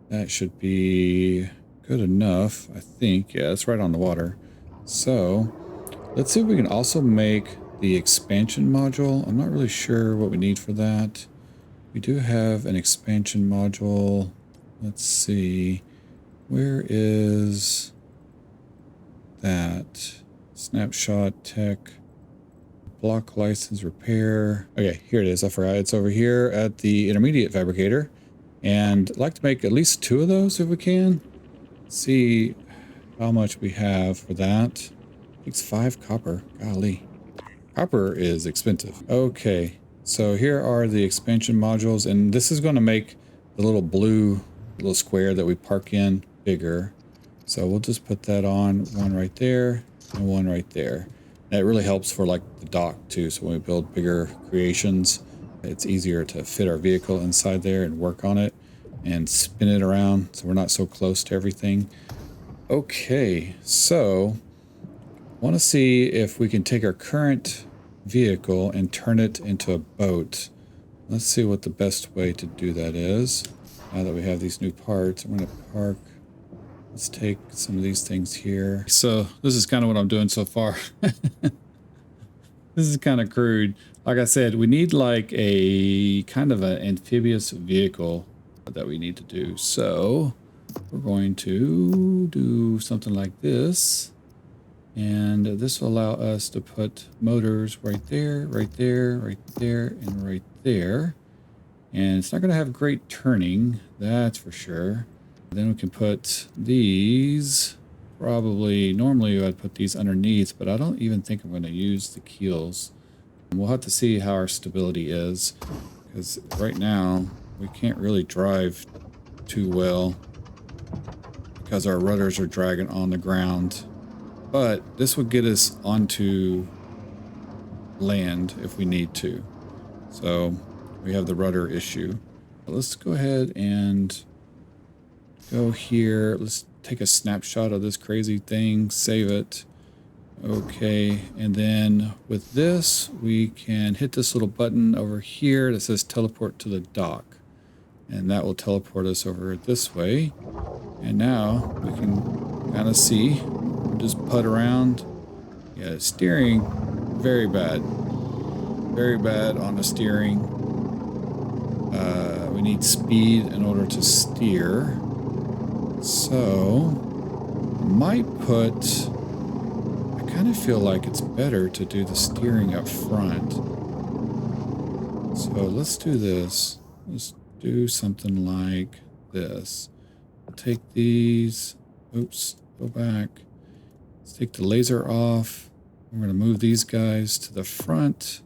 Speaker 1: That should be good enough, I think. Yeah, it's right on the water. So let's see if we can also make the expansion module. I'm not really sure what we need for that. We do have an expansion module. Let's see. Where is that? Snapshot tech. Block license repair. Okay, here it is. I forgot. It's over here at the intermediate fabricator. And I'd like to make at least 2 of those if we can. See how much we have for that. Takes 5 copper. Golly. Copper is expensive. Okay, so here are the expansion modules, and this is going to make the little blue little square that we park in bigger. So we'll just put that on, one right there and one right there. That really helps for like the dock too. So when we build bigger creations, it's easier to fit our vehicle inside there and work on it and spin it around so we're not so close to everything. Okay, so I want to see if we can take our current vehicle and turn it into a boat. Let's see what the best way to do that is. Now that we have these new parts, I'm going to park. Let's take some of these things here. So this is kind of what I'm doing so far. This is kind of crude. Like I said, we need like a kind of an amphibious vehicle that we need to do. So we're going to do something like this. And this will allow us to put motors right there, right there, right there, and right there. And it's not going to have great turning, that's for sure. Then we can put these, probably, normally I'd put these underneath, but I don't even think I'm going to use the keels. And we'll have to see how our stability is, because right now we can't really drive too well because our rudders are dragging on the ground. But this would get us onto land if we need to. So we have the rudder issue. But let's go ahead and go here. Let's take a snapshot of this crazy thing, save it. Okay, and then with this, we can hit this little button over here that says teleport to the dock. And that will teleport us over this way. And now we can kind of see. Just putt around. Yeah, steering, very bad. Very bad on the steering. We need speed in order to steer. So, might put... I kind of feel like it's better to do the steering up front. So let's do this. Let's do something like this. Take these. Oops, go back. Let's take the laser off. We're going to move these guys to the front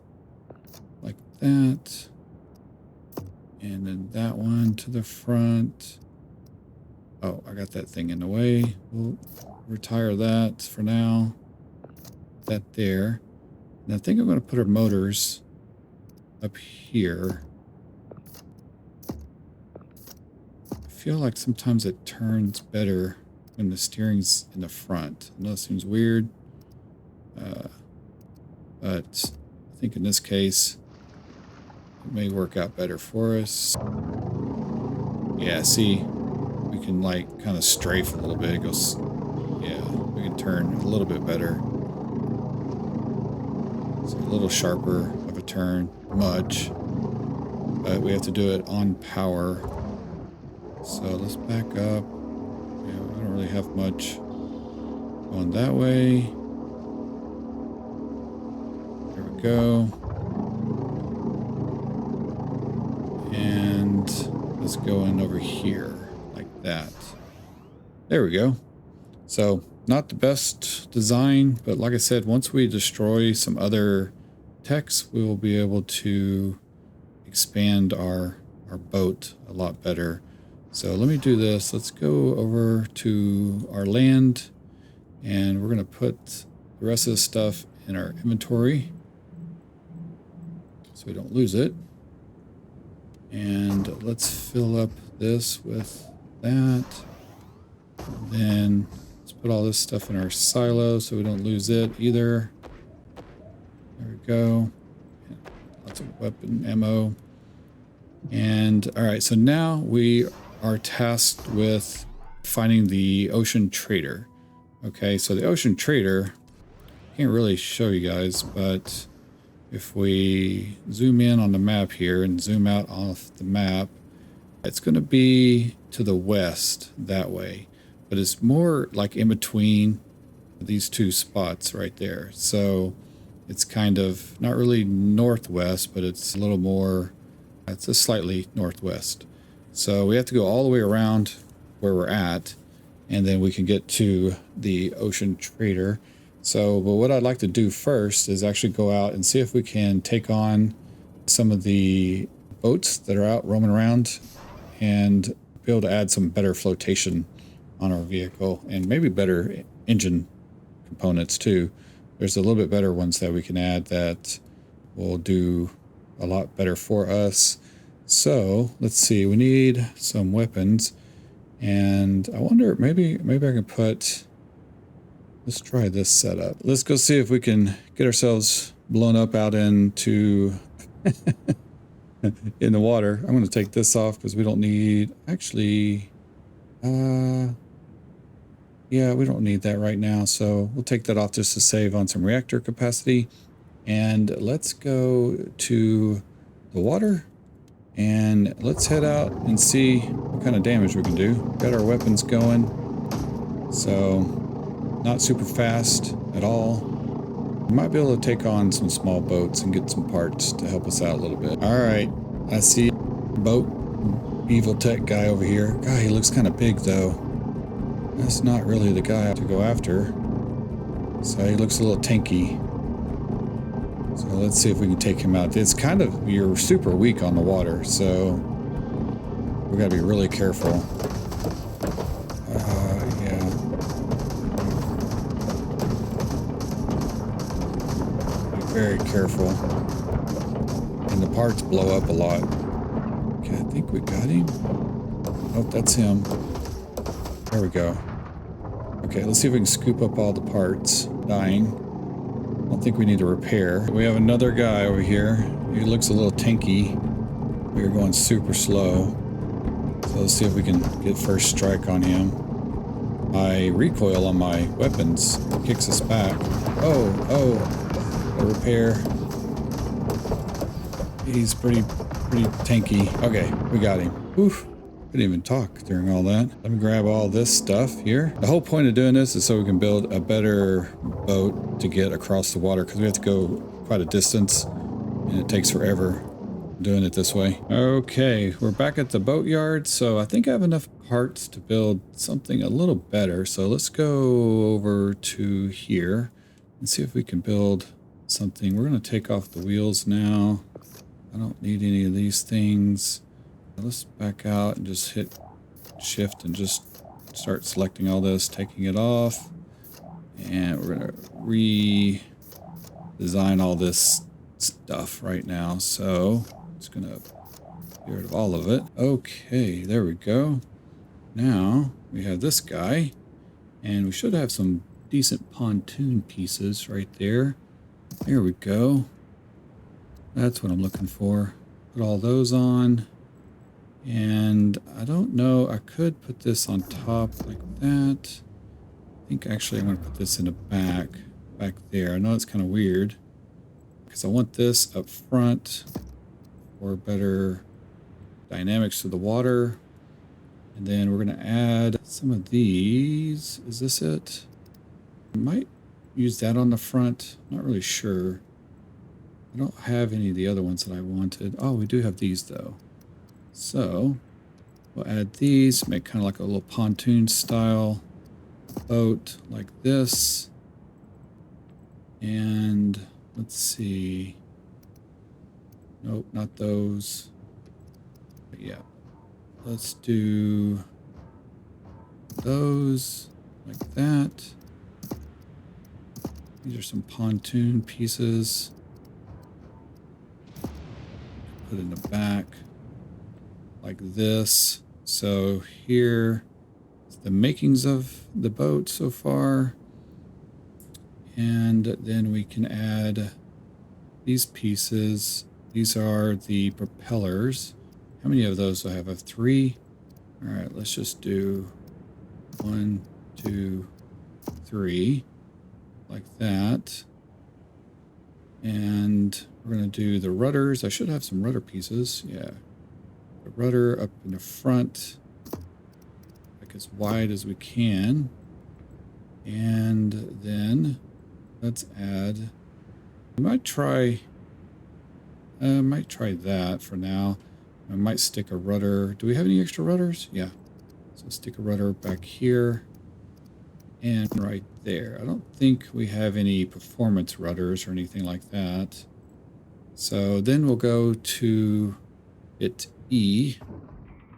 Speaker 1: like that. And then that one to the front. Oh, I got that thing in the way. We'll retire that for now. That there. And I think I'm going to put our motors up here. I feel like sometimes it turns better when the steering's in the front. I know it seems weird, but I think in this case it may work out better for us. Yeah, see, we can like kind of strafe a little bit. It goes, yeah, we can turn a little bit better. It's a little sharper of a turn, much, but we have to do it on power. So let's back up. Yeah, we don't really have much going that way. There we go. And let's go in over here like that. There we go. So not the best design, but like I said, once we destroy some other techs, we will be able to expand our boat a lot better. So let me do this. Let's go over to our land, and we're going to put the rest of the stuff in our inventory so we don't lose it. And let's fill up this with that. And then let's put all this stuff in our silo so we don't lose it either. There we go. Lots of weapon ammo. And all right, so now we are tasked with finding the ocean trader. Okay, so the ocean trader, can't really show you guys, but if we zoom in on the map here and zoom out off the map, it's going to be to the west that way, but it's more like in between these two spots right there. So it's kind of not really northwest, but it's a little more, it's a slightly northwest. So we have to go all the way around where we're at, and then we can get to the ocean trader. So, but what I'd like to do first is actually go out and see if we can take on some of the boats that are out roaming around and be able to add some better flotation on our vehicle and maybe better engine components too. There's a little bit better ones that we can add that will do a lot better for us. So let's see, we need some weapons, and I wonder, maybe I can put, let's try this setup. Let's go see if we can get ourselves blown up out into in the water. I'm going to take this off because we don't need, actually, yeah, we don't need that right now. So we'll take that off just to save on some reactor capacity. And let's go to the water and let's head out and see what kind of damage we can do. Got our weapons going. So not super fast at all. We might be able to take on some small boats and get some parts to help us out a little bit. All right, I see a boat, evil tech guy over here. God, he looks kind of big though. That's not really the guy to go after. So he looks a little tanky. So let's see if we can take him out. It's kind of, you're super weak on the water, so we gotta be really careful. Yeah. Be very careful. And the parts blow up a lot. Okay, I think we got him. Oh, that's him. There we go. Okay, let's see if we can scoop up all the parts. Dying. I don't think we need to repair. We have another guy over here. He looks a little tanky. We are going super slow. So let's see if we can get first strike on him. My recoil on my weapons kicks us back. Oh, a repair. He's pretty tanky. Okay, we got him. Oof. Couldn't even talk during all that. Let me grab all this stuff here. The whole point of doing this is so we can build a better boat to get across the water, because we have to go quite a distance and it takes forever doing it this way. Okay, we're back at the boatyard. So I think I have enough parts to build something a little better. So let's go over to here and see if we can build something. We're going to take off the wheels now. I don't need any of these things. Let's back out and just hit shift and just start selecting all this, taking it off. And we're going to redesign all this stuff right now. So it's going to get rid of all of it. Okay, there we go. Now we have this guy, and we should have some decent pontoon pieces right there. There we go. That's what I'm looking for. Put all those on. And I don't know, I could put this on top like that. I think actually I'm going to put this in the back there. I know it's kind of weird because I want this up front for better dynamics to the water. And then we're going to add some of these. Is this it? I might use that on the front. Not really sure. I don't have any of the other ones that I wanted. Oh, we do have these though. So we'll add these, make kind of like a little pontoon style boat like this. And let's see. Nope, not those. But yeah, let's do those like that. These are some pontoon pieces. Put in the back. Like this. So here is the makings of the boat so far. And then we can add these pieces. These are the propellers. How many of those do I have? I have 3. All right, let's just do 1, 2, 3 like that. And We're going to do the rudders. I should have some rudder pieces. Yeah. The rudder up in the front, like as wide as we can. And then let's add, I might try that for now. I might stick a rudder. Do we have any extra rudders? Yeah. So stick a rudder back here and right there. I don't think we have any performance rudders or anything like that. So then we'll go to hit E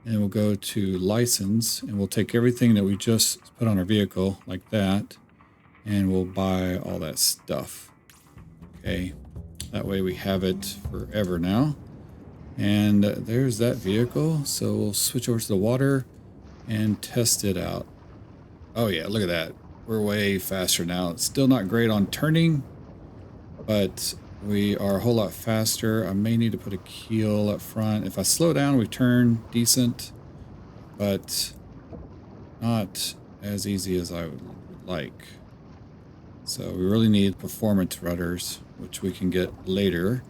Speaker 1: and we'll go to license and we'll take everything that we just put on our vehicle like that and we'll buy all that stuff. Okay. That way we have it forever now. And there's that vehicle. So we'll switch over to the water and test it out. Oh yeah, look at that. We're way faster now. It's still not great on turning, but we are a whole lot faster. I may need to put a keel up front. If I slow down, we turn decent, but not as easy as I would like. So we really need performance rudders, which we can get later.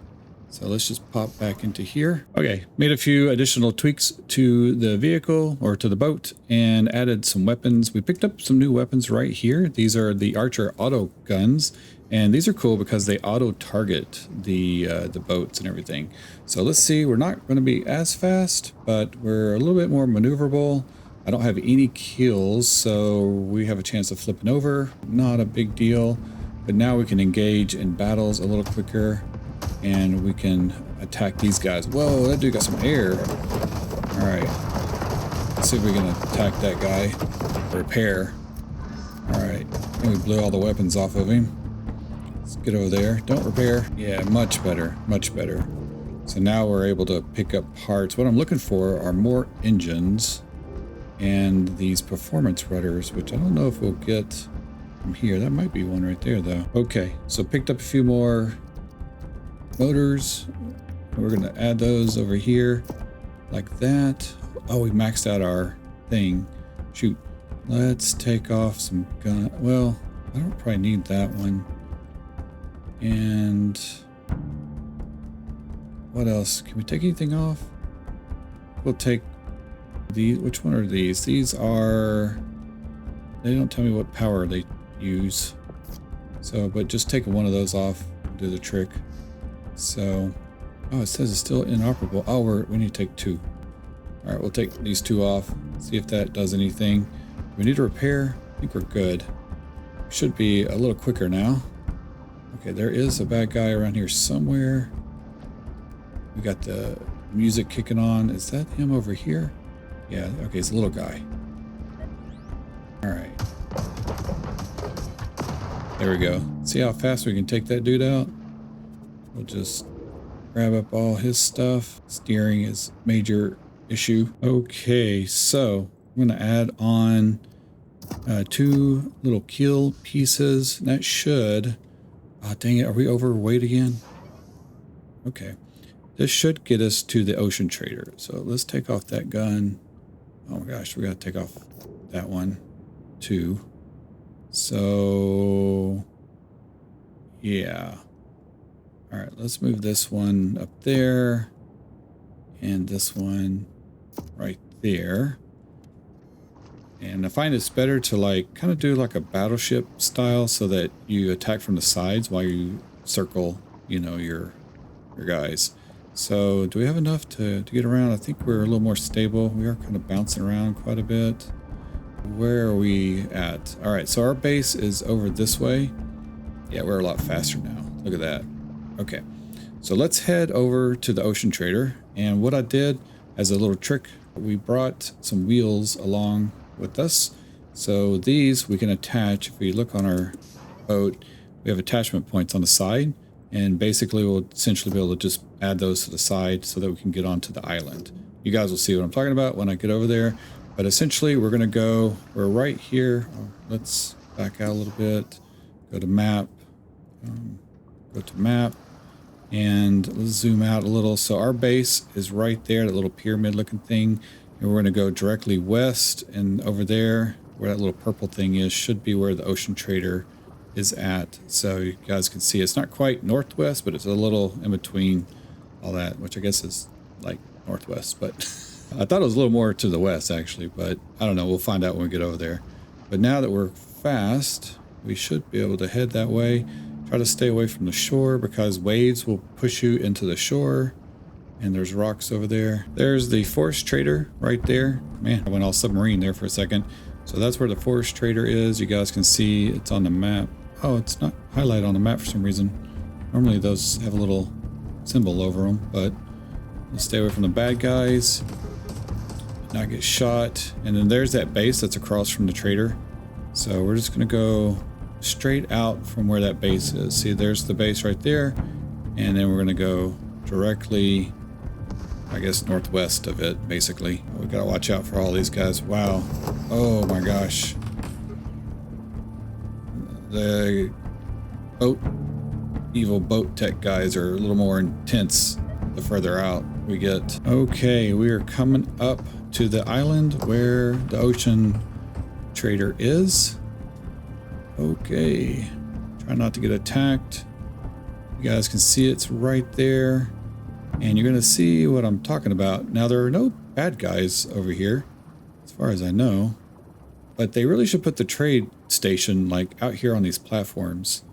Speaker 1: So let's just pop back into here. Okay, made a few additional tweaks to the vehicle or to the boat and added some weapons. We picked up some new weapons right here. These are the Archer auto guns, and these are cool because they auto target the boats and everything. So let's see, we're not going to be as fast, but we're a little bit more maneuverable. I don't have any kills, so we have a chance of flipping over. Not a big deal, but now we can engage in battles a little quicker. And we can attack these guys. Whoa, that dude got some air. All right. Let's see if we can attack that guy. Repair. All right. And we blew all the weapons off of him. Let's get over there. Don't repair. Yeah, much better. Much better. So now we're able to pick up parts. What I'm looking for are more engines and these performance rudders, which I don't know if we'll get from here. That might be one right there, though. Okay. So picked up a few more motors. We're going to add those over here like that. Oh, we maxed out our thing. Shoot. Let's take off some gun. Well, I don't probably need that one. And what else? Can we take anything off? We'll take these. Which one are these? These are, they don't tell me what power they use. So, but just take one of those off, do the trick. So, oh, it says it's still inoperable. Oh, we need to take two. All right, we'll take these two off. See if that does anything. We need to repair. I think we're good. Should be a little quicker now. Okay, there is a bad guy around here somewhere. We got the music kicking on. Is that him over here? Yeah, okay, it's a little guy. All right. There we go. See how fast we can take that dude out? We'll just grab up all his stuff. Steering is major issue. Okay, so I'm going to add on two little keel pieces. That should... Oh, dang it. Are we overweight again? Okay. This should get us to the ocean trader. So let's take off that gun. Oh my gosh, we got to take off that one too. So, yeah. All right, let's move this one up there and this one right there. And I find it's better to like kind of do like a battleship style so that you attack from the sides while you circle, you know, your guys. So do we have enough to get around? I think we're a little more stable. We are kind of bouncing around quite a bit. Where are we at? All right, so our base is over this way. Yeah, we're a lot faster now. Look at that. Okay, so let's head over to the ocean trader. And what I did as a little trick, we brought some wheels along with us. So these we can attach. If we look on our boat, we have attachment points on the side. And basically we'll essentially be able to just add those to the side so that we can get onto the island. You guys will see what I'm talking about when I get over there. But essentially we're going to we're right here. Let's back out a little bit. Go to map. Go to map. And let's zoom out a little. So our base is right there, that little pyramid looking thing. And we're going to go directly west. And over there, where that little purple thing is, should be where the ocean trader is at. So you guys can see it's not quite northwest, but it's a little in between all that, which I guess is like northwest, but I thought it was a little more to the west actually, but I don't know. We'll find out when we get over there. But now that we're fast, we should be able to head that way. Try to stay away from the shore because waves will push you into the shore. And there's rocks over there. There's the forest trader right there. Man, I went all submarine there for a second. So that's where the forest trader is. You guys can see it's on the map. Oh, it's not highlighted on the map for some reason. Normally those have a little symbol over them, but let's stay away from the bad guys. Not get shot. And then there's that base that's across from the trader. So we're just gonna go straight out from where that base is. See, there's the base right there. And then we're gonna go directly, I guess, northwest of it, basically. We gotta watch out for all these guys. Wow. Oh my gosh. The evil boat tech guys are a little more intense the further out we get. Okay, we are coming up to the island where the ocean trader is. Okay. Try not to get attacked. You guys can see it's right there. And you're going to see what I'm talking about. Now, there are no bad guys over here, as far as I know. But they really should put the trade station, like, out here on these platforms.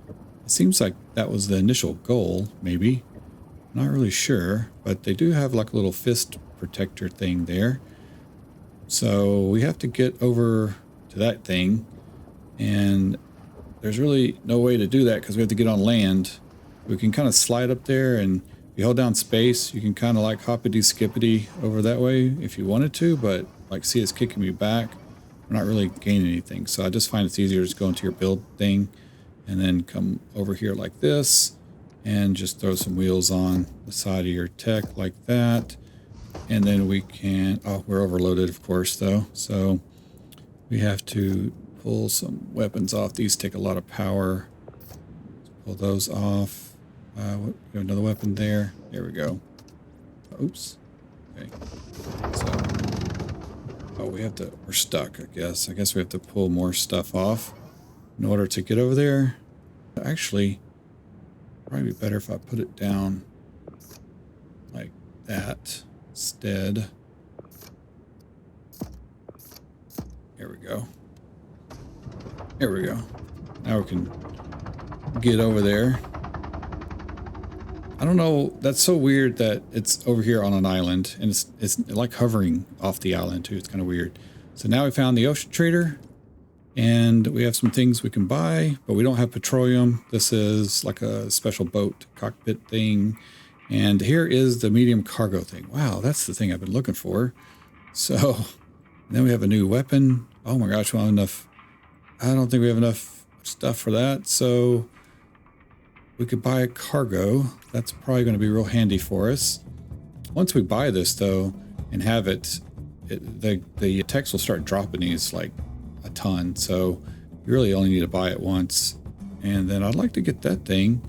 Speaker 1: It seems like that was the initial goal, maybe. I'm not really sure. But they do have, like, a little fist protector thing there. So we have to get over to that thing. And there's really no way to do that because we have to get on land. We can kind of slide up there, and you hold down space, you can kind of like hoppity skippity over that way if you wanted to, but like, see, it's kicking me back. We're not really gaining anything. So I just find it's easier to just go into your build thing and then come over here like this and just throw some wheels on the side of your tech like that. And then we can, oh, we're overloaded, of course, though. So we have to pull some weapons off. These take a lot of power. Let's pull those off. We have another weapon there. There we go. Oops. Okay. So, oh, we're stuck, I guess. I guess we have to pull more stuff off in order to get over there. Actually, probably be better if I put it down like that instead. There we go. There we go. Now we can get over there. I don't know, that's so weird that it's over here on an island, and it's like hovering off the island too. It's kind of weird. So now we found the ocean trader, and we have some things we can buy, but we don't have petroleum. This is like a special boat cockpit thing. And here is the medium cargo thing. Wow, that's the thing I've been looking for. So, and then we have a new weapon. Oh my gosh, we don't have enough. I don't think we have enough stuff for that. So we could buy a cargo. That's probably going to be real handy for us. Once we buy this, though, and have it, the techs will start dropping these like a ton. So you really only need to buy it once. And then I'd like to get that thing.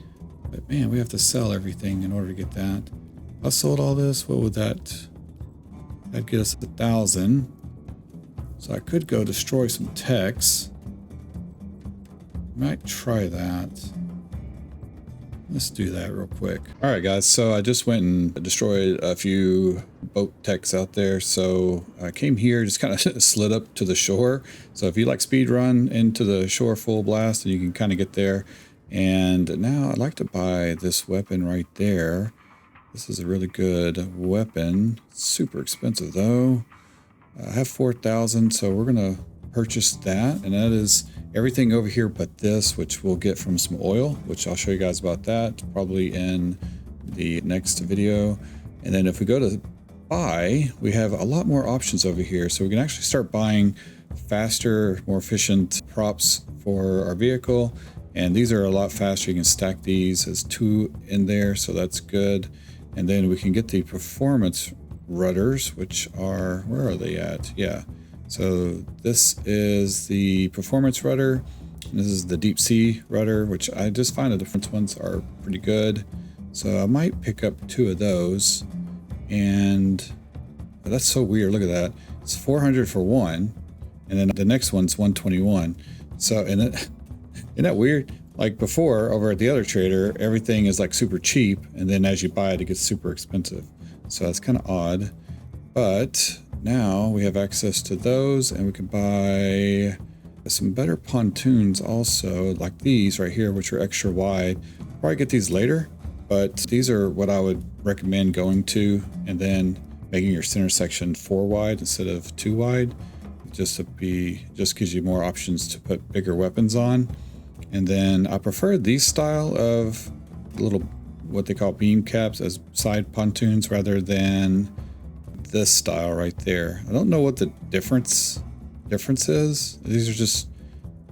Speaker 1: But man, we have to sell everything in order to get that. If I sold all this, what would that? That'd get us 1,000. So I could go destroy some techs. Might try that. Let's do that real quick. All right, guys. So I just went and destroyed a few boat techs out there. So I came here, just kind of slid up to the shore. So if you like speed run into the shore full blast, you can kind of get there. And now I'd like to buy this weapon right there. This is a really good weapon. Super expensive though. I have 4,000, so we're gonna purchase that, and that is everything over here but this, which we'll get from some oil, which I'll show you guys about that probably in the next video. And then if we go to buy, we have a lot more options over here, so we can actually start buying faster, more efficient props for our vehicle. And these are a lot faster. You can stack these as 2 in there, so that's good. And then we can get the performance rudders, which are, where are they at? Yeah. So this is the performance rudder. And this is the deep sea rudder, which I just find the different ones are pretty good. So I might pick up 2 of those. And that's so weird. Look at that. It's 400 for one. And then the next one's 121. So, and it, isn't that weird? Like before, over at the other trader, everything is like super cheap, and then as you buy it, it gets super expensive. So that's kind of odd. But now we have access to those, and we can buy some better pontoons also, like these right here, which are extra wide. Probably get these later, but these are what I would recommend going to, and then making your center section 4 wide instead of 2 wide, just gives you more options to put bigger weapons on. And then I prefer these style of little, what they call beam caps as side pontoons rather than this style right there. I don't know what the difference is. These are just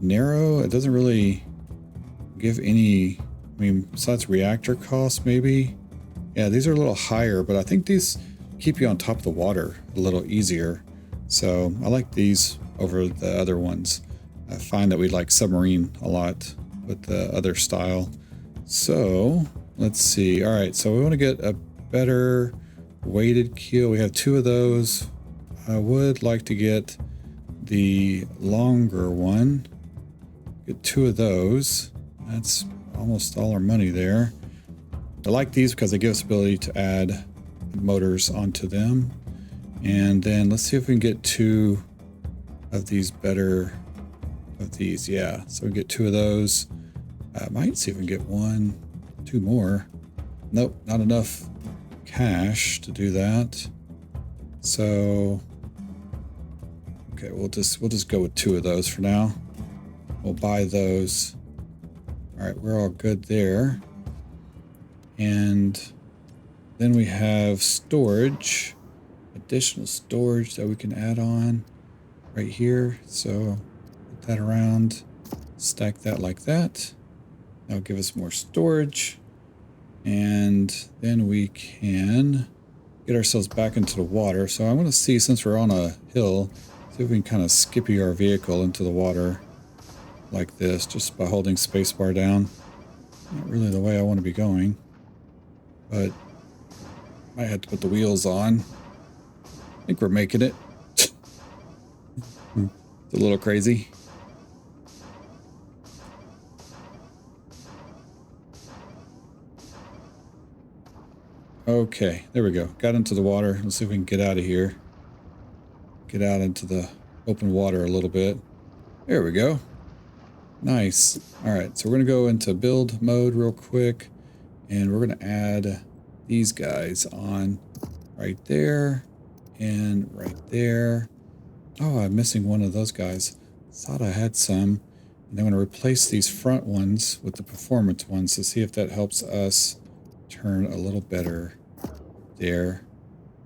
Speaker 1: narrow. It doesn't really give any, I mean, besides reactor cost maybe. Yeah, these are a little higher, but I think these keep you on top of the water a little easier. So I like these over the other ones. I find that we like submarine a lot with the other style. So let's see. All right, so we want to get a better weighted keel. We have 2 of those. I would like to get the longer one. Get 2 of those. That's almost all our money there. I like these because they give us the ability to add motors onto them. And then let's see if we can get 2 of these better of these. Yeah, so we get 2 of those. I might see if we can get 2 more. Nope, not enough cash to do that. So okay, we'll just go with 2 of those for now. We'll buy those. All right, we're all good there. And then we have storage, additional storage that we can add on right here. So put that around, stack that like that. That'll give us more storage. And then we can get ourselves back into the water. So I want to see, since we're on a hill, see if we can kind of skippy our vehicle into the water like this, just by holding spacebar down. Not really the way I want to be going, but might have to put the wheels on. I think we're making it. It's a little crazy. Okay, there we go. Got into the water. Let's see if we can get out of here. Get out into the open water a little bit. There we go. Nice. All right, so we're going to go into build mode real quick, and we're going to add these guys on right there and right there. Oh, I'm missing one of those guys. Thought I had some. And I'm going to replace these front ones with the performance ones to see if that helps us turn a little better there.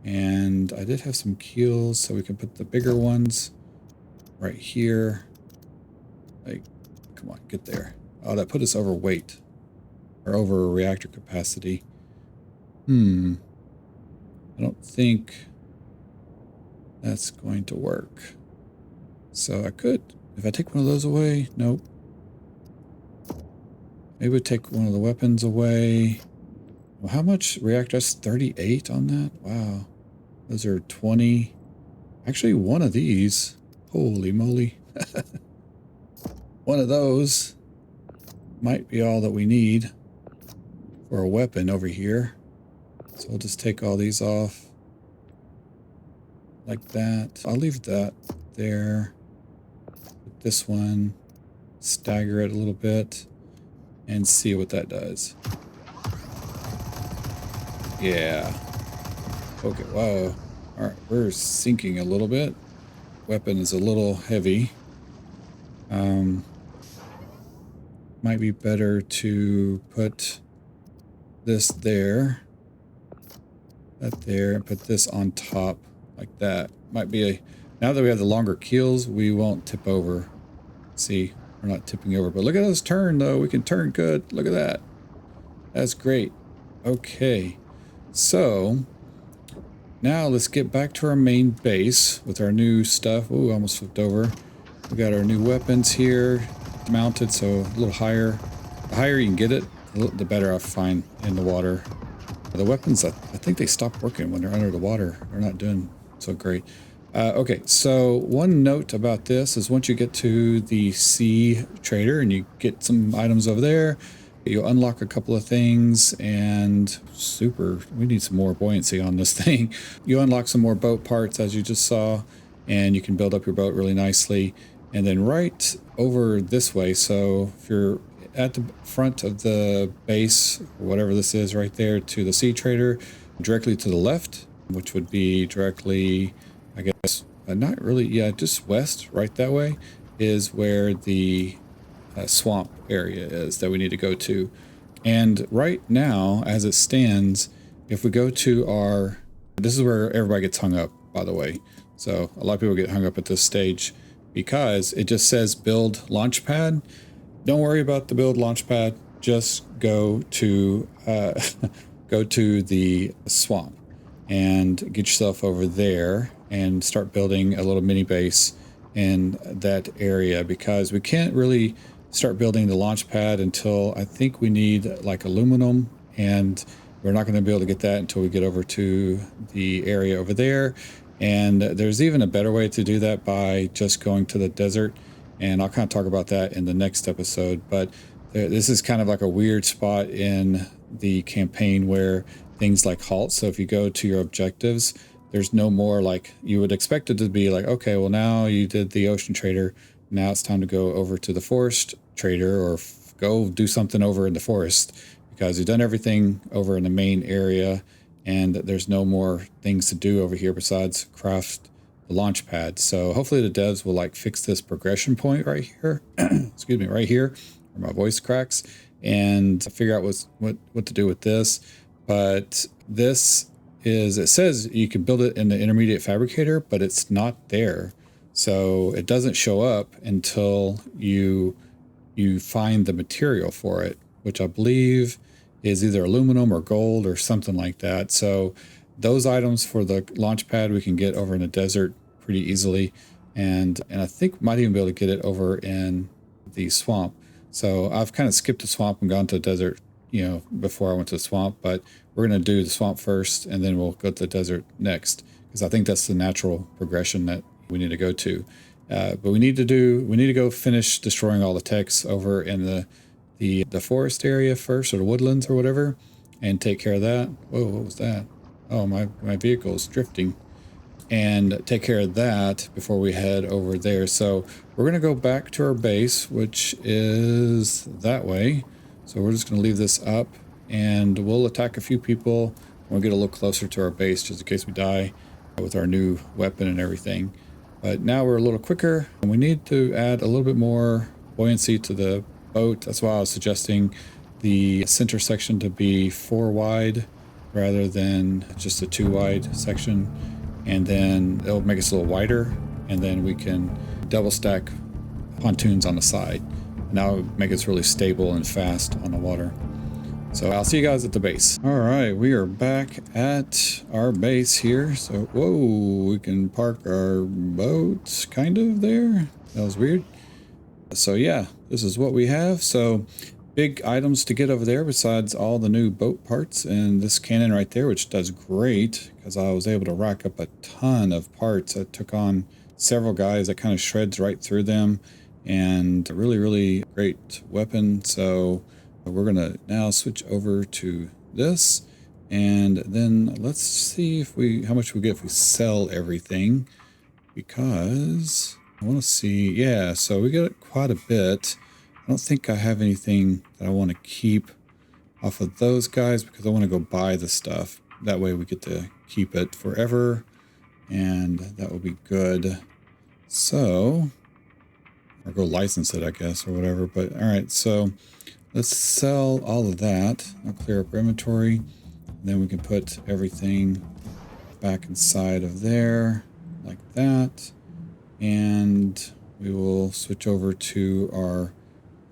Speaker 1: And I did have some keels, so we can put the bigger ones right here. Like, come on, get there. Oh, that put us over weight or over reactor capacity. I don't think that's going to work. So I could, if I take one of those away, nope. Maybe take one of the weapons away. Well, how much reactor? That's 38 on that? Wow. Those are 20. Actually, one of these. Holy moly. One of those might be all that we need for a weapon over here. So we'll just take all these off like that. I'll leave that there. Put this one, stagger it a little bit, and see what that does. Yeah. Okay, whoa. All right, we're sinking a little bit. Weapon is a little heavy. Might be better to put this there, that there, and put this on top like that. Might be a, now that we have the longer keels, we won't tip over. See, we're not tipping over, but look at us turn though. We can turn good. Look at that. That's great. Okay. So now let's get back to our main base with our new stuff. Ooh, almost flipped over. We got our new weapons here mounted, so a little higher. The higher you can get it, the better I find in the water. The weapons, I think they stop working when they're under the water. They're not doing so great. Okay, so one note about this is once you get to the sea trader and you get some items over there, you'll unlock a couple of things and we need some more buoyancy on this thing. You unlock some more boat parts as you just saw, and you can build up your boat really nicely. And then right over this way, so if you're at the front of the base, whatever this is right there to the sea trader, directly to the left, which would be directly, I guess, not really, yeah, just west, right that way, is where the swamp area is that we need to go to. And right now, as it stands, if we go to our, this is where everybody gets hung up, by the way. So a lot of people get hung up at this stage because it just says build launch pad. Don't worry about the build launch pad. Just go to go to the swamp and get yourself over there and start building a little mini base in that area, because we can't really start building the launch pad until I think we need like aluminum, and we're not going to be able to get that until we get over to the area over there. And there's even a better way to do that by just going to the desert, and I'll kind of talk about that in the next episode. But this is kind of like a weird spot in the campaign where things like halt. So if you go to your objectives, there's no more, like you would expect it to be like, okay, well now you did the ocean trader, now it's time to go over to the forest trader, or go do something over in the forest, because you've done everything over in the main area and there's no more things to do over here besides craft the launch pad. So hopefully the devs will like fix this progression point right here, excuse me, right here where my voice cracks, and figure out what to do with this. But this is, it says you can build it in the intermediate fabricator, but it's not there. So it doesn't show up until you find the material for it, which I believe is either aluminum or gold or something like that. So those items for the launch pad we can get over in the desert pretty easily, and I think we might even be able to get it over in the swamp. So I've kind of skipped the swamp and gone to the desert, you know, before I went to the swamp, but we're going to do the swamp first and then we'll go to the desert next, because I think that's the natural progression that we need to go to. But we need to go finish destroying all the techs over in the forest area first, or the woodlands or whatever, and take care of that. Whoa, what was that? Oh, my vehicle's drifting. And take care of that before we head over there. So we're going to go back to our base, which is that way. So we're just going to leave this up, and we'll attack a few people when we get a little closer to our base, just in case we die with our new weapon and everything. But now we're a little quicker, and we need to add a little bit more buoyancy to the boat. That's why I was suggesting the center section to be 4 wide rather than just a 2 wide section. And then it'll make us a little wider, and then we can double stack pontoons on the side. Now it'll make us really stable and fast on the water. So I'll see you guys at the base. All right, we are back at our base here. So, whoa, we can park our boats kind of there. That was weird. So yeah, this is what we have. So big items to get over there besides all the new boat parts and this cannon right there, which does great because I was able to rack up a ton of parts. I took on several guys that kind of shreds right through them, and a really, really great weapon. So we're gonna now switch over to this, and then let's see if how much we get if we sell everything, because I want to see. Yeah, so we get quite a bit. I don't think I have anything that I want to keep off of those guys, because I want to go buy the stuff. That way we get to keep it forever, and that will be good. So, or go license it, I guess, or whatever. But all right, so let's sell all of that. I'll clear up our inventory, and then we can put everything back inside of there like that. And we will switch over to our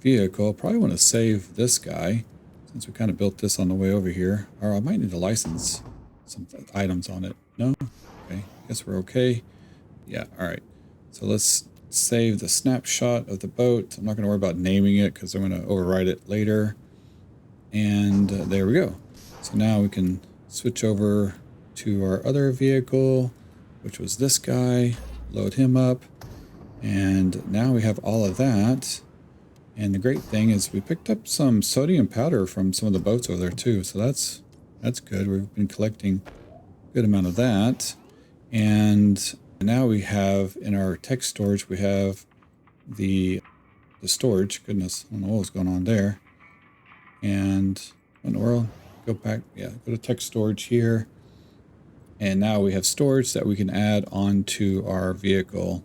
Speaker 1: vehicle. Probably want to save this guy since we kind of built this on the way over here. Or I might need to license some items on it. No? Okay, guess we're okay. Yeah, all right. So let's save the snapshot of the boat. I'm not going to worry about naming it because I'm going to override it later. And there we go. So now we can switch over to our other vehicle, which was this guy. Load him up. And now we have all of that. And the great thing is we picked up some sodium powder from some of the boats over there too. So that's good. We've been collecting a good amount of that. And now we have in our tech storage, we have the storage. Goodness, I don't know what was going on there. And what in the world? Go back, yeah, go to tech storage here. And now we have storage that we can add onto our vehicle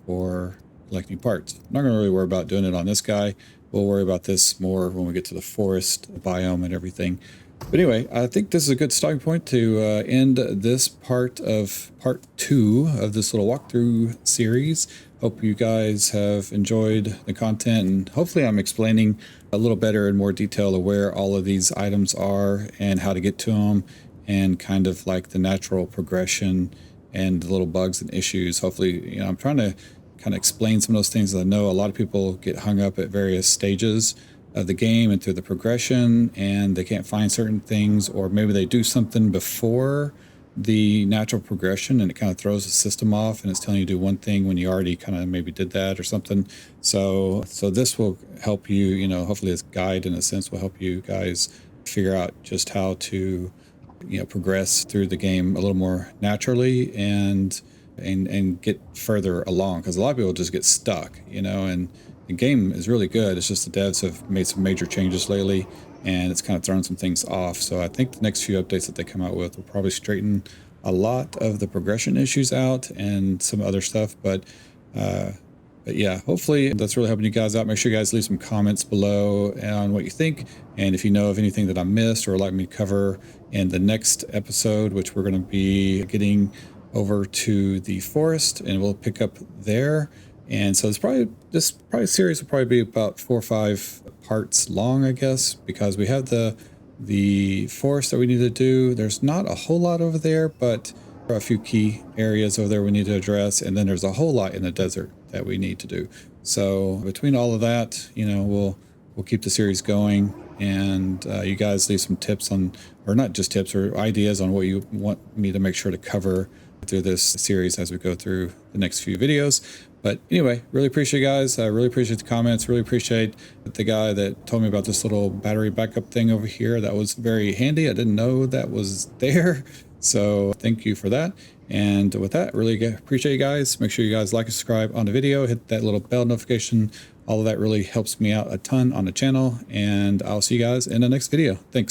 Speaker 1: for collecting parts. I'm not going to really worry about doing it on this guy. We'll worry about this more when we get to the forest biome and everything. But anyway, I think this is a good starting point to end this part 2 of this little walkthrough series. Hope you guys have enjoyed the content, and hopefully I'm explaining a little better in more detail of where all of these items are and how to get to them, and kind of like the natural progression and the little bugs and issues. Hopefully, I'm trying to kind of explain some of those things that I know a lot of people get hung up at various stages of the game and through the progression, and they can't find certain things, or maybe they do something before the natural progression and it kind of throws the system off and it's telling you to do one thing when you already kind of maybe did that or something. So this will help you, hopefully this guide in a sense will help you guys figure out just how to progress through the game a little more naturally and get further along, because a lot of people just get stuck, and the game is really good. It's just the devs have made some major changes lately and it's kind of thrown some things off. So I think the next few updates that they come out with will probably straighten a lot of the progression issues out and some other stuff. But yeah, hopefully that's really helping you guys out. Make sure you guys leave some comments below on what you think, and if you know of anything that I missed or would like me to cover in the next episode, which we're going to be getting over to the forest and we'll pick up there. And so this series will probably be about 4 or 5 parts long, I guess, because we have the forest that we need to do. There's not a whole lot over there, but there are a few key areas over there we need to address, and then there's a whole lot in the desert that we need to do. So between all of that, we'll keep the series going, and you guys leave some tips on, or not just tips, or ideas on what you want me to make sure to cover through this series as we go through the next few videos. But anyway, really appreciate you guys. I really appreciate the comments. Really appreciate the guy that told me about this little battery backup thing over here. That was very handy. I didn't know that was there. So thank you for that. And with that, really appreciate you guys. Make sure you guys like and subscribe on the video. Hit that little bell notification. All of that really helps me out a ton on the channel. And I'll see you guys in the next video. Thanks.